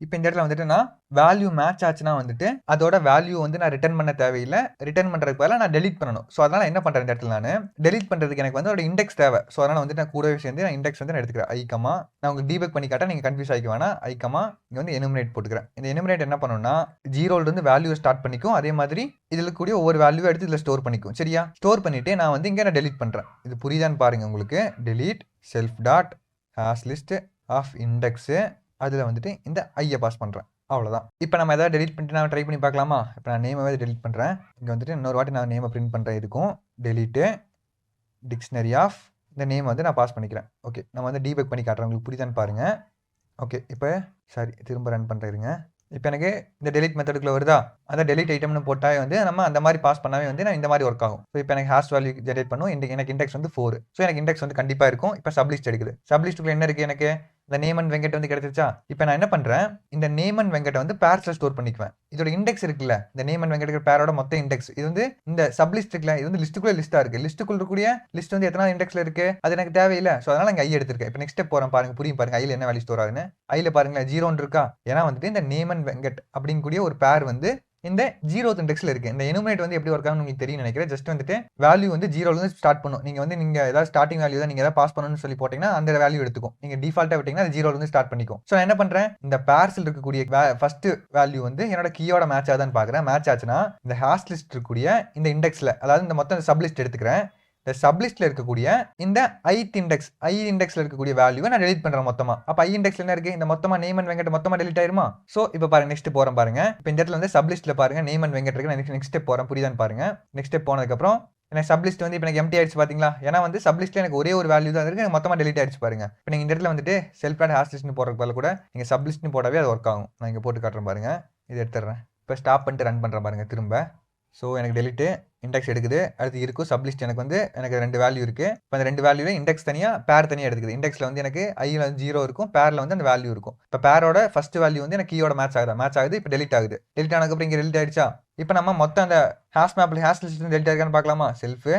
இப்போ இந்த இடத்துல வந்துட்டு நான் வேல்யூ மேட்ச் ஆச்சுன்னா வந்துட்டு அதோட வேல்யூ வந்து நான் ரிட்டர்ன் பண்ண தேவையில்லை. ரிட்டர்ன் பண்றதுக்கு பதிலாக நான் டெலிட் பண்ணணும். ஸோ அதனால என்ன பண்றேன், இந்த இடத்துல நான் டெலிட் பண்றதுக்கு எனக்கு வந்து ஒரு இண்டெக்ஸ் தேவை. ஸோ அதனால வந்து நான் கூடவே சேர்ந்து நான் இண்டெக்ஸ் வந்து நான் எடுத்துக்கிறேன். ஐக்கமா நான் உங்களுக்கு டீபக் பண்ணி காட்ட நீங்க கன்ஃபியூஸ் ஆகிக்க வேணாம். ஐக்கமா இங்க வந்து எனுமரேட் போட்டுக்கிறேன். இந்த எனுமரேட் என்ன பண்ணணும்னா ஜீரோல இருந்து வேல்யூ ஸ்டார்ட் பண்ணிக்கும். அதே மாதிரி இதுல கூடிய ஒவ்வொரு வேல்யூ எடுத்து இதுல ஸ்டோர் பண்ணிக்கும். சரியா? ஸ்டோர் பண்ணிட்டு நான் வந்து இங்க நான் டெலிட் பண்றேன். இது புரியுதான்னு பாருங்க உங்களுக்கு. Delete self dot hash list of index, அதுல வந்துட்டு இந்த ஐயை பாஸ் பண்றேன். அவ்வளோதான். இப்போ நம்ம எதாவது டெலிட் பண்ணிட்டு நான் ட்ரை பண்ணி பார்க்கலாமா? இப்போ நான் நேமாவே டெலிட் பண்ணுறேன். இங்கே வந்துட்டு இன்னொரு வாட்டி நான் நேமை பிரிண்ட் பண்ணுறேன். இருக்கும் டெலிட்டு டிக்ஷனரி ஆஃப் இந்த நேம் வந்து நான் பாஸ் பண்ணிக்கிறேன். ஓகே, நம்ம வந்து டீபக் பண்ணி காட்டுறேன். உங்களுக்கு புரியுதான்னு பாருங்கள். ஓகே, இப்போ சரி திரும்ப ரன் பண்ணுறேங்க. இப்போ எனக்கு இந்த டெலிட் மெத்தடுக்குள்ள வருதா, அந்த டெலிட் ஐட்டம்னு போட்டால் வந்து நம்ம அந்த மாதிரி பாஸ் பண்ணாவே வந்து நான் இந்த மாதிரி ஒர்க் ஆகும். ஸோ இப்போ எனக்கு ஹாஷ் வேல்யூ ஜெனரேட் பண்ணும். எனக்கு இண்டெக்ஸ் வந்து 4. ஸோ எனக்கு இண்டெக்ஸ் வந்து கண்டிப்பாக இருக்கும். இப்போ சப்லிஸ்ட் எடுக்குது. சப்லிஸ்ட்டுக்குள்ள என்ன இருக்குது, எனக்கு இந்த நேம் அண்ட் வெங்கட் வந்து கிடைச்சிருச்சா? இப்போ நான் என்ன பண்றேன், இந்த நேம் அண்ட் வெங்கட் வந்து பேர்ஸ்ல ஸ்டோர் பண்ணிக்குவேன். இதோட இண்டெக்ஸ் இருக்குல்ல, இந்த நேம் அண்ட் வெங்கட் பேரோட மொத்த இண்டெக்ஸ் இது வந்து இந்த சப் லிஸ்ட் இருக்குல்ல, இது வந்து லிஸ்ட்டுக்குள்ள லிஸ்டா இருக்கு. லிஸ்ட்டுக்குள்ள இருக்கக்கூடிய லிஸ்ட் வந்து எத்தனை இண்டெக்ஸ்ல இருக்கு அது எனக்கு தேவையில்லை. ஸோ அதனால இங்க ஐ எடுத்திருக்கேன். இப்போ நெக்ஸ்ட் ஸ்டெப் போறேன் பாருங்க, புரியும் பாருங்க. ஐல என்ன வேல்யூ ஸ்டோர் ஆகுதுன்னு. ஐல பாருங்களேன் 0 இருக்கா, ஏன்னா வந்துட்டு இந்த நேம் அண்ட் வெங்கட் அப்படிங்கக்கூடிய ஒரு பேர் வந்து இந்த 0th இண்டெக்ஸ்ல இருக்கு. இந்த எனுமரேட் வந்து எப்படி ஒர்க் ஆகும்னு உங்களுக்கு தெரியும் நினைக்கிறேன். ஜஸ்ட் வந்துட்டு வேல்யூ வந்து 0ல இருந்து ஸ்டார்ட் பண்ணும். நீங்க ஏதாவது ஸ்டார்டிங் வேல்யூ தான் நீங்க ஏதாவது பாஸ் பண்ணணும்னு சொல்லி போட்டீங்கன்னா அந்த வேல்யூ எடுத்துக்கும். நீங்க டிஃபால்ட்டா விட்டீங்கன்னா அது 0ல இருந்து ஸ்டார்ட் பண்ணிக்கும். ஸோ நான் என்ன பண்றேன், இந்த பேர்ஸ்ல இருக்கக்கூடிய ஃபர்ஸ்ட் வேல்யூ வந்து என்னோட கீயோட மேட்ச் ஆகுதான்னு பாக்குறேன். மேட்ச் ஆச்சுன்னா இந்த ஹாஷ் லிஸ்ட் இருக்கக்கூடிய இந்த இண்டெக்ஸ்ல, அதாவது இந்த மொத்தம் சப் லிஸ்ட் எடுத்துக்கிறேன். இந்த சப்லிஸ்ட்ல இருக்கக்கூடிய இந்த ஐ இண்டெக்ஸ்ல இருக்கக்கூடிய வேல்யூவை நான் டெலிட் பண்றேன் மொத்தமா. அப்ப ஐ இண்டெக்ஸ்ல என்ன இருக்கு, இந்த மொத்தமா நேம் அண்ட் வெங்கட் மொத்தமா டெலிட் ஆயிருமா? சோ இப்போ பாருங்க நெக்ஸ்ட் போறேன் பாருங்க. இப்போ இந்த இடத்துல வந்து சப்லிஸ்ட்ல பாருங்க நேம் அண்ட் வெங்கட் இருக்கு. நான் நெக்ஸ்ட் ஸ்டெப் போறேன், புரியுதான்னு பாருங்க. நெக்ஸ்ட் ஸ்டெப் போனதுக்கு அப்புறம் எனக்கு சப்லிஸ்ட் வந்து இப்போ எனக்கு எம்டி ஆயிடுச்சு பாத்தீங்களா? ஏன்னா வந்து சப்லிஸ்ட்ல எனக்கு ஒரே ஒரு வேல்யூ தான் இருக்கு, எனக்கு மொத்தமா டெலிட் ஆயிடுச்சு பாருங்க. இப்போ நீங்க இந்த இடத்துல வந்துட்டு செல்ஃப் டாட் ஹாஷ் லிஸ்ட்னு போறதுக்கு பதிலா கூட நீங்க சப்லிஸ்ட்னு போடவே அது ஒர்க் ஆகும். நான் இங்க போட்டு காட்டுறேன் பாருங்க. இதை எடுத்துறேன். இப்போ ஸ்டாப் பண்ணிட்டு ரன் பண்றேன் பாருங்க திரும்ப. ஸோ எனக்கு டெலிட்டு இண்டெக்ஸ் எடுக்குது. அடுத்து இருக்கும் சப்லிஸ்ட் எனக்கு வந்து எனக்கு 2 வேல்யூ இருக்குது. இப்போ அந்த 2 வேல்யூல இண்டெக்ஸ் தனியாக பேர் தனியாக எடுக்குது. இண்டெக்ஸில் வந்து எனக்கு ஐயில் வந்து 0 இருக்கும், பேரில் வந்து அந்த வேல்யூ இருக்கும். இப்போ பேரோட ஃபர்ஸ்ட் வேல்யூ வந்து எனக்கு கீயோட மேட்ச் ஆகுது. இப்போ டெலிட் ஆகுது. டெலிட் ஆனதுக்கப்புறம் இங்கே டெலிட் ஆயிடுச்சா? இப்போ நம்ம மொத்தம் அந்த ஹாஷ் மேப்ல ஹாஷ் லிஸ்ட் டெலிட் ஆயிருக்கான்னு பார்க்கலாமா? செல்ஃப்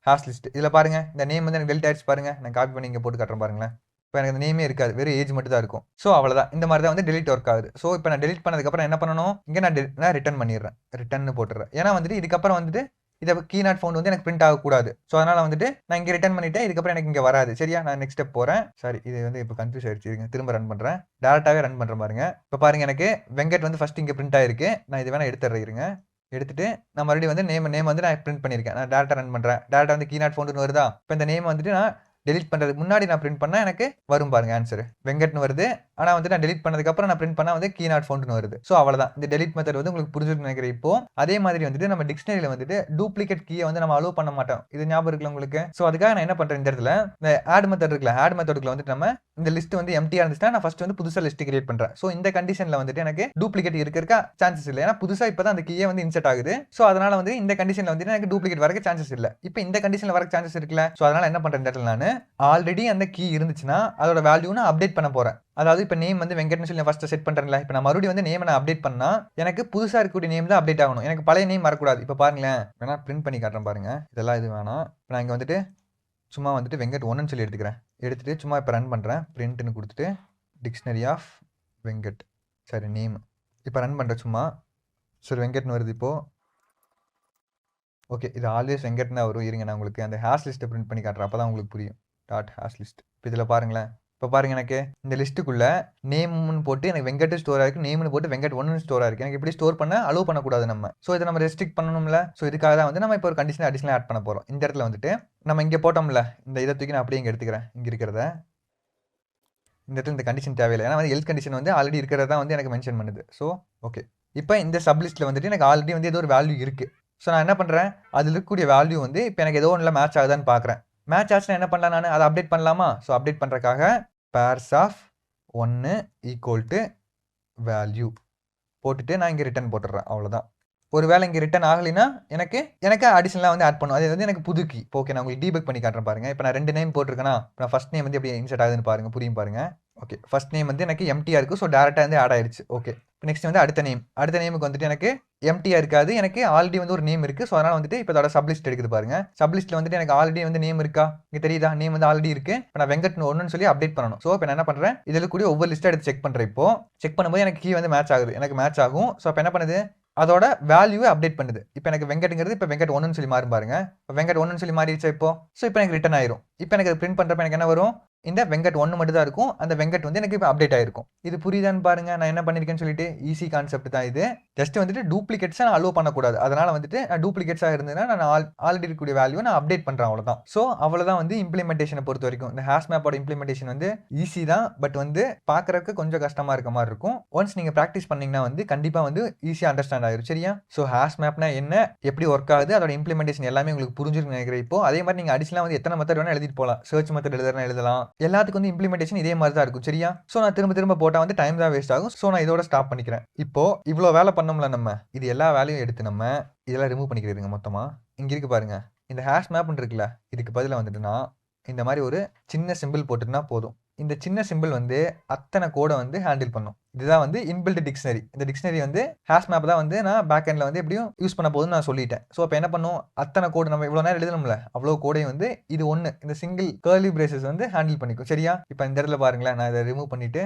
ஹாஷ் லிஸ்ட் இதில் பாருங்க, இந்த நேம் வந்து எனக்கு டெலிட் ஆயிடுச்சு பாருங்க. நான் காப்பி பண்ணி இங்கே போட்டு காட்டுறேன் பாருங்களேன். இப்போ எனக்கு அந்த நேமே இருக்காது, வெறும் ஏஜ் மட்டும் தான் இருக்கும். ஸோ அவ்வளோதான். இந்த மாதிரி தான் வந்து டெலிட் ஒர்க் ஆகுது. ஸோ இப்போ நான் டெலிட் பண்ணதுக்கப்புறம் என்ன பண்ணணும், இங்கே நான் ரிட்டர்ன் பண்ணிடுறேன். ரிட்டர்ன் போட்டுறேன். ஏன்னா வந்துட்டு இதுக்கப்புறம் வந்துட்டு இதை கீ நாட் ஃபவுண்ட் வந்து எனக்கு பிரிண்ட் ஆகக்கூடாது. ஸோ அதனால வந்துட்டு நான் இங்கே ரிட்டர்ன் பண்ணிட்டேன். இதுக்கப்புறம் எனக்கு இங்கே வராது. சரியா? நான் நெக்ஸ்ட் ஸ்டெப் போறேன். சாரி, இது வந்து இப்போ கன்ஃபியூஸ் ஆயிடுச்சு. திரும்ப ரன் பண்றேன். டேரக்டாவே ரன் பண்றேன் பாருங்க. இப்போ பாருங்க எனக்கு வெங்கட் வந்து ஃபர்ஸ்ட் இங்கே பிரிண்ட் ஆயிருக்கு. நான் இது வேணா எடுத்துறேன். எடுத்துட்டு நான் மறுபடியும் வந்து நேம் வந்து நான் பிரிண்ட் பண்ணியிருக்கேன். நான் டேரக்டா ரன் பண்றேன். டேரக்டா வந்து கீ நாட் ஃபவுண்ட் வருதா? இப்போ இந்த நேம் வந்துட்டு நான் டெலிட் பண்றதுக்கு முன்னாடி நான் பிரிண்ட் பண்ணா எனக்கு வரும் பாருங்க ஆன்சர் வெங்கட்னு வருது. ஆனா வந்து நான் டெலிட் பண்ணதுக்கு அப்புறம் நான் பிரிண்ட் பண்ணா வந்து கீ நாட் ஃபவுண்ட்னு வருது. சோ அவ்வளவுதான். இந்த டெலிட் மெத்தட் வந்து உங்களுக்கு புரிஞ்சிருக்குன்னு நினைக்கிறேன். இப்போ அதே மாதிரி வந்துட்டு நம்ம டிக்ஷனரியில வந்துட்டு டூப்ளிகேட் கீயை வந்து நம்ம அலோவ் பண்ண மாட்டோம். இது ஞாபகம் இருக்குல்ல உங்களுக்கு? சோ அதுக்காக நான் என்ன பண்றேன், இந்த இடத்துல இந்த ஆட் மெத்தட் இருக்குல்ல, ஆட் மெத்தடுக்குள்ள வந்துட்டு நம்ம இந்த லிஸ்ட் வந்து எம்டியா இருந்துச்சுன்னா நான் ஃபர்ஸ்ட் வந்து புதுசா லிஸ்ட் கிரியேட் பண்றேன். சோ இந்த கண்டிஷன்ல வந்துட்டு எனக்கு டூப்ளிகேட் இருக்க சான்சஸ் இல்லை. ஏன்னா புதுசா இப்பதான் அந்த கீயை வந்து இன்செர்ட் ஆகுது. சோ அதனால வந்து இந்த கண்டிஷன்ல வந்துட்டு எனக்கு டூப்ளிகேட் வரக்கு சான்சஸ் இல்லை. இப்போ இந்த கண்டிஷன்ல வரக்கு சான்சஸ் இருக்குல்ல. சோ அதனால என்ன பண்றேன், இந்த இடத்துல நான் ஆல்ரெடி அந்த கீ இருந்துச்சுன்னா அதோட வேல்யூ நான் அப்டேட் பண்ண போறேன். அதாவது இப்போ நேம் வந்து வெங்கட்னு சொல்லி ஃபர்ஸ்ட் செட் பண்றேன்ல. இப்போ நான் மறுபடியும் வந்து நேம் நான் அப்டேட் பண்ணா எனக்கு புதுசா இருக்கக்கூடிய நேம் தான் அப்டேட் ஆகணும். எனக்கு பழைய நேம் வரக்கூடாது. இப்போ பாருங்களேன், வேணா பிரிண்ட் பண்ணி காட்டுறேன் பாருங்க. இதெல்லாம் இது வேணாம். இப்போ நான் இங்க வந்துட்டு சும்மா வந்துட்டு வெங்கட் 1ன்னு சொல்லி எடுத்துக்கிறேன். எடுத்துட்டு சும்மா இப்போ ரன் பண்றேன். பிரிண்ட்னு கொடுத்துட்டு டிக்ஷனரி ஆஃப் வெங்கட், சரி நேம். இப்போ ரன் பண்றேன் சும்மா. சரி வெங்கட்னு வருது இப்போ. ஓகே. இது ஆல்வேஸ் வெங்கட்னு தான் வரும். இருங்க நான் உங்களுக்கு அந்த ஹேஷ் லிஸ்ட்டை பிரிண்ட் பண்ணி காட்டுறேன். அப்போ தான் உங்களுக்கு புரியும். Dot hash list. இப்போ இதில் பாருங்களேன். இப்போ பாருங்க எனக்கு இந்த லிஸ்ட்டுக்குள்ள நேம்னு போட்டு எனக்கு வெங்கட் ஸ்டோர் ஆயிருக்கு. நேம்னு போட்டு வெங்கட் 1 ஸ்டோர் ஆயிருக்கு. எனக்கு இப்படி ஸ்டோர் பண்ண அலோவ் பண்ணக்கூடாது நம்ம. ஸோ இதை நம்ம ரெஸ்ட்ரிக்ட் பண்ணணும்ல. ஸோ இதுக்காக தான் வந்து நம்ம இப்போ ஒரு கண்டிஷன் அடிஷனல் ஆட் பண்ண போகிறோம். இந்த இடத்துல வந்துட்டு நம்ம இங்கே போட்டோம்ல, இந்த இதை தூக்கி நான் அப்படியே இங்கே எடுத்துக்கிறேன். இங்கே இருக்கிறத இந்த இடத்துல இந்த கண்டிஷன் தேவையில்லை. ஏன்னா வந்து எல்ஸ் கண்டிஷன் வந்து ஆல்ரெடி இருக்கிறதா வந்து எனக்கு மென்ஷன் பண்ணுது. So okay. இப்போ இந்த சப்லிஸ்ட்டில் வந்துட்டு எனக்கு ஆல்ரெடி வந்து ஏதோ ஒரு வேல்யூ இருக்குது. ஸோ நான் என்ன பண்ணுறேன், அதில் இருக்கக்கூடிய வேல்யூ வந்து இப்போ எனக்கு ஏதோ ஒன்றில் மேட்ச் ஆகுதான்னு பார்க்குறேன். மேட்ச் ஆச்சுன்னா என்ன பண்ணலாம், நான் அதை அப்டேட் பண்ணலாமா? ஸோ அப்டேட் பண்ணுறதுக்காக pairs of 1 equal to value போட்டுட்டு நான் இங்கே ரிட்டர்ன் போட்டுடுறேன். அவ்வளோதான். ஒரு வேளை இங்கே ரிட்டர்ன் ஆகலைன்னா எனக்கு அடிஷனலாக வந்து ஆட் பண்ணும். அது வந்து எனக்கு புது கீ. ஓகே, நான் உங்களுக்கு டீபக் பண்ணி காட்டுறேன் பாருங்க. இப்போ நான் 2 நேம் போட்டிருக்கேன்னா, இப்போ நான் ஃபர்ஸ்ட் நேம் வந்து எப்படி இன்சர்ட் ஆகுதுன்னு பாருங்க, புரியும் பாருங்க. ஓகே, ஃபர்ஸ்ட் நேம் வந்து எனக்கு எம்டியா இருக்கு. ஸோ டேரக்டாக வந்து ஆட் ஆயிடுச்சு. ஓகே, இப்போ நெக்ஸ்ட் வந்து அடுத்த நேமுக்கு வந்துட்டு எனக்கு எம்டியா இருக்காது. எனக்கு ஆல்ரெடி வந்து ஒரு நேம் இருக்கு. ஸோ அதனால வந்துட்டு இப்போ அதோட சப்லிஸ்ட் எடுக்குது பாருங்க. சப்லிஸ்ட்ல வந்துட்டு எனக்கு ஆல்ரெடி வந்து நேம் இருக்கா, இங்கே தெரியுதா? நேம் வந்து ஆல்ரெடி இருக்கு. இப்போ நான் வெங்கட் 1 சொல்லி அப்டேட் பண்ணணும். ஸோ இப்போ நான் என்ன பண்றேன், இதில் கூடிய ஒவ்வொரு லிஸ்ட்டை எடுத்து செக் பண்றேன். இப்போ செக் பண்ணும்போது எனக்கு கீ வந்து மேட்ச் ஆகுது. எனக்கு மேட்ச் ஆகும். ஸோ இப்போ என்ன பண்ணுது, அதோட வேல்யூவை அப்டேட் பண்ணுது. இப்போ எனக்கு வெங்கட்ங்கிறது இப்போ வெங்கட் 1 சொல்லி மாறும் பாருங்க. இப்போ வெங்கட் 1 சொல்லி மாறிடுச்சு இப்போ. ஸோ இப்போ எனக்கு ரிட்டர்ன் ஆயிரும். இப்போ எனக்கு பிரிண்ட் பண்றப்ப எனக்கு என்ன வரும், இந்த வெங்கட் 1 மட்டும் தான் இருக்கும். அந்த வெங்கட் வந்து எனக்கு இப்போ அப்டேட் ஆயிருக்கும். இது புரியுதான்னு பாருங்க நான் என்ன பண்ணிருக்கேன்னு சொல்லிட்டு. ஈஸி கான்செப்ட் தான் இது. ஜஸ்ட் வந்துட்டு டூப்ளிகேட்ஸை நான் அலோவ் பண்ணக்கூடாது. அதனால வந்துட்டு நான் டூப்ளிகேட்ஸாக இருந்ததுன்னா நான் ஆல்ரெடி இருக்கக்கூடிய வேல்யூ நான் அப்டேட் பண்றேன். அவ்வளோதான். ஸோ அவ்வளோதான் வந்து இம்ப்ளிமெண்டேஷனை பொறுத்த வரைக்கும். இந்த ஹேஷ் மேப்போட இம்ப்ளிமெண்டேஷன் வந்து ஈஸி தான். பட் வந்து பார்க்கறதுக்கு கொஞ்சம் கஷ்டமா இருக்க மாதிரி இருக்கும். ஒன்ஸ் நீங்க ப்ராக்டிஸ் பண்ணீங்கன்னா வந்து கண்டிப்பா வந்து ஈஸியாக அண்டர்ஸ்டாண்ட் ஆயிரும். சரியா? ஸோ ஹேஷ் மேப்னா என்ன, எப்படி ஒர்க் ஆகுது, அதோட இம்ப்ளிமெண்டேஷன் எல்லாமே உங்களுக்கு புரிஞ்சிருக்குன்னு நினைக்கிறேன். இப்போ அதே மாதிரி நீங்க அடிஷனலாக வந்து எத்தனை மெத்தட் வேணா எழுதிட்டு போகலாம். சர்ச் மெத்தட் எழுதலாம். எல்லாத்துக்கும் வந்து இம்ப்ளிமெண்டேஷன் இதே மாதிரி தான் இருக்கும். சரியா? ஸோ நான் திரும்ப போட்டால் வந்து டைம் தான் வேஸ்ட் ஆகும். ஸோ நான் இதோட ஸ்டாப் பண்ணிக்கிறேன். இப்போ இவ்வளோ வேலை பண்ணோம்ல நம்ம, இது எல்லா வேலையும் எடுத்து நம்ம இதெல்லாம் ரிமூவ் பண்ணிக்கிறதுங்க மொத்தமா. இங்க இருக்கு பாருங்க, இந்த ஹேஷ் மேப்னு இருக்குல்ல, இதுக்கு பதிலாக வந்துட்டுனா இந்த மாதிரி ஒரு சின்ன சிம்பிள் போட்டுனா போதும். இந்த சின்ன சிம்பிள் வந்து அத்தனை கோடை வந்து ஹேண்டில் பண்ணும். இதுதான் வந்து இன்பில்ட் டிக்ஷனரி. இந்த டிக்ஷனரி வந்து ஹேஷ் மேப் தான் வந்து நான் பேக் எண்ட்ல வந்து எப்படியும் யூஸ் பண்ண போதுன்னு நான் சொல்லிட்டேன். ஸோ அப்போ என்ன பண்ணும், அத்தனை கோடு நம்ம இவ்வளோ நேரம் எழுதணும்ல, அவ்வளோ கோடையும் வந்து இது ஒன்று இந்த சிங்கிள் கர்லி பிரேசஸ் வந்து ஹேண்டில் பண்ணிக்கும். சரியா? இப்போ இந்த இடத்துல பாருங்களேன், நான் இதை ரிமூவ் பண்ணிட்டு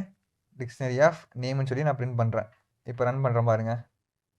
டிக்ஷனரி ஆஃப் நேம்னு சொல்லி நான் பிரிண்ட் பண்ணுறேன். இப்போ ரன் பண்ணுறேன் பாருங்க,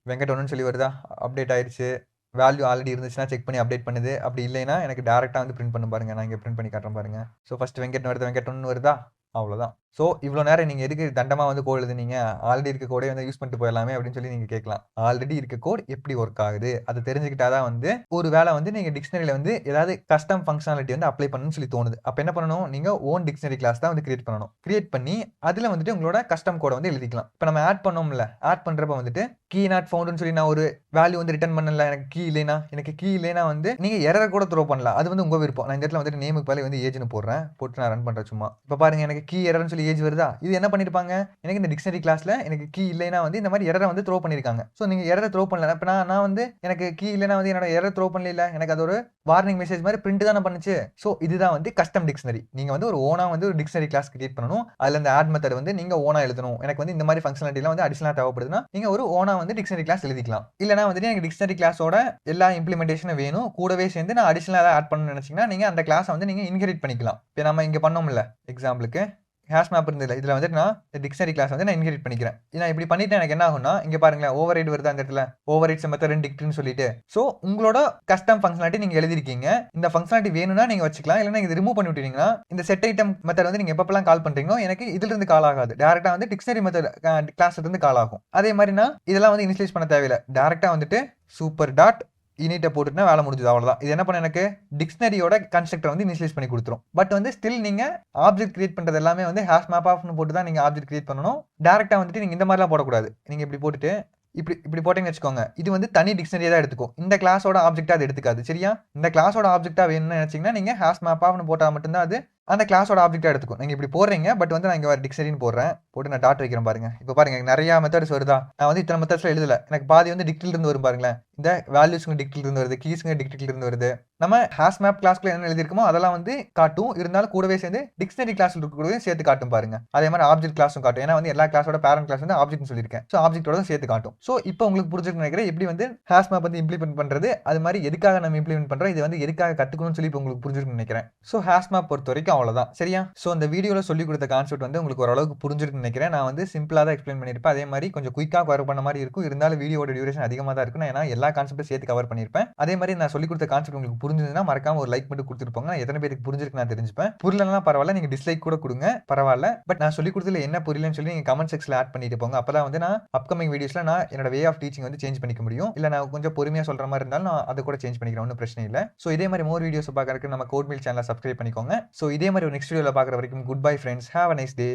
வெங்கட் 1 சொல்லி வருதா, அப்டேட் ஆயிடுச்சு. வேல்யூ ஆல்ரெடி இருந்துச்சுன்னா செக் பண்ணி அப்டேட் பண்ணுது. அப்படி இல்லைன்னா எனக்கு டேரெக்டாக வந்து பிரிண்ட் பண்ண பாருங்க. நான் இங்கே பிரிண்ட் பண்ணி காட்டுறேன் பாருங்க. ஸோ ஃபர்ஸ்ட் வெங்கட் வருது, வெங்கட் 1 வருதா, அவ்வளோதான். ஸோ இவ்வளோ நேரம் நீங்கள் எதுக்கு தண்டமாக வந்து கோட் எழுதுனீங்க, ஆல்ரெடி இருக்க கோடே வந்து யூஸ் பண்ணிட்டு போயிடலாமே அப்படின்னு சொல்லி நீங்கள் கேட்கலாம். ஆல்ரெடி இருக்க கோட் எப்படி ஒர்க் ஆகுது அதை தெரிஞ்சுக்கிட்டா தான் வந்து ஒரு வேளை வந்து நீங்கள் டிக்ஷனரியில் வந்து ஏதாவது கஸ்டம் ஃபங்க்ஷனாலிட்டி வந்து அப்ளை பண்ணணும்னு சொல்லி தோணுது. அப்போ என்ன பண்ணணும், நீங்கள் ஓன் டிக்ஷனரி கிளாஸ் தான் வந்து கிரியேட் பண்ணணும். கிரியேட் பண்ணி அதில் வந்துட்டு உங்களோட கஸ்டம் கோடை வந்து எழுதிக்கலாம். இப்போ நம்ம ஆட் பண்ணோம்ல, ஆட் பண்ணுறப்ப வந்துட்டு கீ நாட் ஃபவுண்டுன்னு சொல்லி நான் ஒரு வேல்யூ வந்து ரிட்டர்ன் பண்ணல, எனக்கு கீ இல்லைனா வந்து நீங்கள் எரர் கூட த்ரோ பண்ணலாம். அது வந்து உங்கள் விருப்பம். நான் இந்த இடத்துல வந்துட்டு நேமுக்கு பதில் வந்து ஏஜ்னு போடுறேன், போட்டு நான் ரன் பண்ணுறேன் சும்மா. இப்போ பாருங்க எனக்கு கீ எரர்னு சொல்லி ஏஜ் வருதா. இது என்ன பண்ணிருப்பாங்க, எனக்கு இந்த டிக்ஷனரி கிளாஸ்ல எனக்கு கீ இல்லைனா வந்து இந்த மாதிரி எரரை வந்து த்ரோ பண்ணிருக்காங்க. ஸோ நீங்க எரரை த்ரோ பண்ணல, இப்போ நான் வந்து எனக்கு கீ இல்லைனா வந்து என்னோட எரர் த்ரோ பண்ணல, எனக்கு அது ஒரு வார்னிங் மெசேஜ் மாதிரி பிரிண்ட் தானே பண்ணுச்சு. ஸோ இதுதான் வந்து கஸ்டம் டிக்ஷனரி. நீங்க வந்து ஒரு ஓனா வந்து ஒரு டிக்ஷனரி கிளாஸ் கிரியேட் பண்ணணும். அதுல இந்த ஆட் மெத்தட் வந்து நீங்க ஓனா எழுதணும். எனக்கு வந்து இந்த மாதிரி ஃபங்க்ஷனாலிட்டி எல்லாம் வந்து அடிஷனலா தேவைப்படுதுன்னா நீங்க ஒரு ஓனா வந்து டிக்ஷனரி கிளாஸ் எழுதிக்கலாம். இல்லனா வந்துட்டு எனக்கு டிக்ஷனரி கிளாஸோட எல்லா இம்ப்ளிமெண்டேஷனும் வேணும், கூடவே சேர்ந்து நான் அடிஷனலா ஆட் பண்ணணும்னு நினைச்சீங்கன்னா நீங்க அந்த கிளாஸை வந்து நீங்க இன்ஹெரிட் பண்ணிக்கலாம். இப்போ நம்ம இங்க பண்ணோம்ல எக்ஸாம்பிளுக்கு ஹேஷ் மேப் இருந்தது, இதில் வந்துட்டு நான் டிக்ஷனரி கிளாஸ் வந்து நான் இன்ஹெரிட் பண்ணிக்கிறேன். நான் இப்படி பண்ணிட்டு எனக்கு என்ன ஆகும்னா, இங்கே பாருங்களேன் ஓவர் ரைட் வருது அந்த இடத்துல, ஓவர் ரைட்ஸ் மெத்தட் டிக்ட்னு சொல்லிட்டு. ஸோ உங்களோட கஸ்டம் ஃபங்க்ஷனாலிட்டி நீங்கள் எழுதிருக்கீங்க. இந்த ஃபங்க்ஷனாலிட்டி வேணும்னா நீங்கள் வச்சுக்கலாம், இல்லைன்னா இது ரிமூவ் பண்ணி விட்டீங்கன்னா இந்த செட் ஐட்டம் மெத்தட் வந்து நீங்கள் எப்பப்பெல்லாம் கால் பண்ணுறீங்களோ எனக்கு இதுல இருந்து கால் ஆகாது. டேரக்டாக வந்து டிக்ஷனரி மெத்தட் கிளாஸ்ல இருந்து கால் ஆகும். அதே மாதிரி நான் இதெல்லாம் வந்து இனிஷியலைஸ் பண்ண தேவையில்லை. டேரக்டாக வந்துட்டு சூப்பர் டாட் இனிட்ட போட்டுட்டுனா வேலை முடிஞ்சது, அவ்வளோதான். இது என்ன பண்ண எனக்கு டிக்ஷனரியோட கன்ஸ்ட்ரக்டர் வந்து இனிஷியலைஸ் பண்ணி கொடுத்துரும். பட் வந்து ஸ்டில் நீங்க ஆப்ஜெக்ட் கிரியேட் பண்றது எல்லாமே வந்து ஹேஷ் மேப் ஆஃப்னு போட்டு தான் நீங்க ஆப்ஜெக்ட் கிரியேட் பண்ணணும். டேரக்டா வந்துட்டு நீங்க இந்த மாதிரிலாம் போடக்கூடாது. நீங்க இப்படி போட்டுட்டு இப்படி போட்டீங்கன்னு வச்சுக்கோங்க, இது வந்து தனி டிக்ஷனரியா தான் எடுத்துக்கும். இந்த கிளாஸோட ஆப்ஜெக்டா அது எடுத்துக்காது. சரியா? இந்த கிளாஸோட ஆப்ஜெக்டா வேணும்னு நினைச்சீங்கன்னா நீங்க ஹேஷ் மேப் ஆஃப்னு போட்டா மட்டும்தான் அது அந்த கிளாஸோட ஆப்ஜெக்டா எடுத்துக்கும். நீங்க இப்படி போடுறீங்க, பட் வந்து நான் இங்க டிக்ஷனரின்னு போடுறேன், போட்டு நான் டாட் வைக்கிறேன் பாருங்க. இப்போ பாருங்க நிறைய மெத்தட்ஸ் வருதா, நான் வந்து இத்தனை மெத்தட்ஸ்ல எழுதல, எனக்கு பாதி வந்து டிக்டில் இருந்து வரும் பாருங்களேன். இந்த வேல்யூஸ்ங்க டிக்டில் இருந்து வருது, கீஸ்ங்க டிக்டில் இருந்து வருது. நம்ம ஹேஷ் மேப் கிளாஸ்க்குள்ள என்ன எழுதிருக்கோமோ அதெல்லாம் வந்து காட்டும். இருந்தாலும் கூடவே சேர்ந்து டிக்ஷனரி கிளாஸ்ல இருக்கக்கூடவே சேர்த்து காட்டும் பாருங்க. அதே மாதிரி ஆப்ஜெக்ட் கிளாஸும் காட்டும். ஏன்னா வந்து எல்லா கிளாஸோட பேரண்ட் கிளாஸ் வந்து ஆப்ஜெக்ட்னு சொல்லியிருக்கேன். ஸோ ஆப்ஜெக்டோட சேர்த்து காட்டும். ஸோ இப்போ உங்களுக்கு புரிஞ்சுக்க நினைக்கிறேன் எப்படி வந்து ஹேஷ் மேப் வந்து இம்ப்ளிமெண்ட் பண்றது, அது மாதிரி எதுக்காக நம்ம இம்ப்ளிமெண்ட் பண்றோம், இது வந்து எதுக்காக கத்துக்கணும்னு சொல்லி இப்போ உங்களுக்கு புரிஞ்சுக்கணும்னு நினைக்கிறேன். ஸோ ஹேஷ் மேப் பொறுத்த வரைக்கும் அவ்வளவுதான். சரியா? சோ இந்த வீடியோல சொல்லிக் கொடுத்த கான்செப்ட் வந்து உங்களுக்கு ஓரளவுக்கு புரிஞ்சிருக்கும்னு நினைக்கிறேன். நான் வந்து சிம்பிளா தான் எக்ஸ்பிளைன் பண்ணியிருப்பேன். அதே மாதிரி கொஞ்சம் குயிக்கா கவர் பண்ண மாதிரி இருக்கும். இருந்தாலும் வீடியோட டியூரேஷன் அதிகமா தான் இருக்கும். ஏன்னா எல்லா கான்செப்ட்டும் சேர்த்து கவர் பண்ணியிருப்பேன். அதே மாதிரி நான் சொல்லிக் கொடுத்த கான்செப்ட் உங்களுக்கு புரிஞ்சதுன்னா மறக்காம ஒரு லைக் மட்டும் கொடுத்துட்டு போங்க. எத்தனை பேருக்கு புரிஞ்சிருக்கு நான் தெரிஞ்சுப்பேன். புரியலனா பரவாயில்ல, நீங்க டிஸ்லைக் கூட கொடுங்க, பரவாயில்ல. பட் நான் சொல்லிக் கொடுத்ததுல என்ன புரியலன்னு சொல்லி நீங்க கமெண்ட் செக்ஷன்ல ஆட் பண்ணிட்டு போங்க. அப்பதான் வந்து நான் அப்கமிங் வீடியோஸ்ல நான் என்னோட வே ஆஃப் டீச்சிங் வந்து சேஞ்ச் பண்ணிக்க முடியும். இல்ல நான் கொஞ்சம் பொறுமையா சொல்ற மாதிரி இருந்தாலும் நான் அதை கூட சேஞ்ச் பண்ணிக்கிறேன். ஒன்றும் பிரச்சனை இல்ல. சோ இதே மாதிரி மோர் வீடியோஸ் பார்க்கறதுக்கு நம்ம கோட் மீல் சேனலை சப்ஸ்கிரைப் பண்ணிக்கோங்க. சோ இதே மாதிரி ஒரு நெக்ஸ்ட் வீடியோல பார்க்குற வரைக்கும் good bye friends. Have a nice day.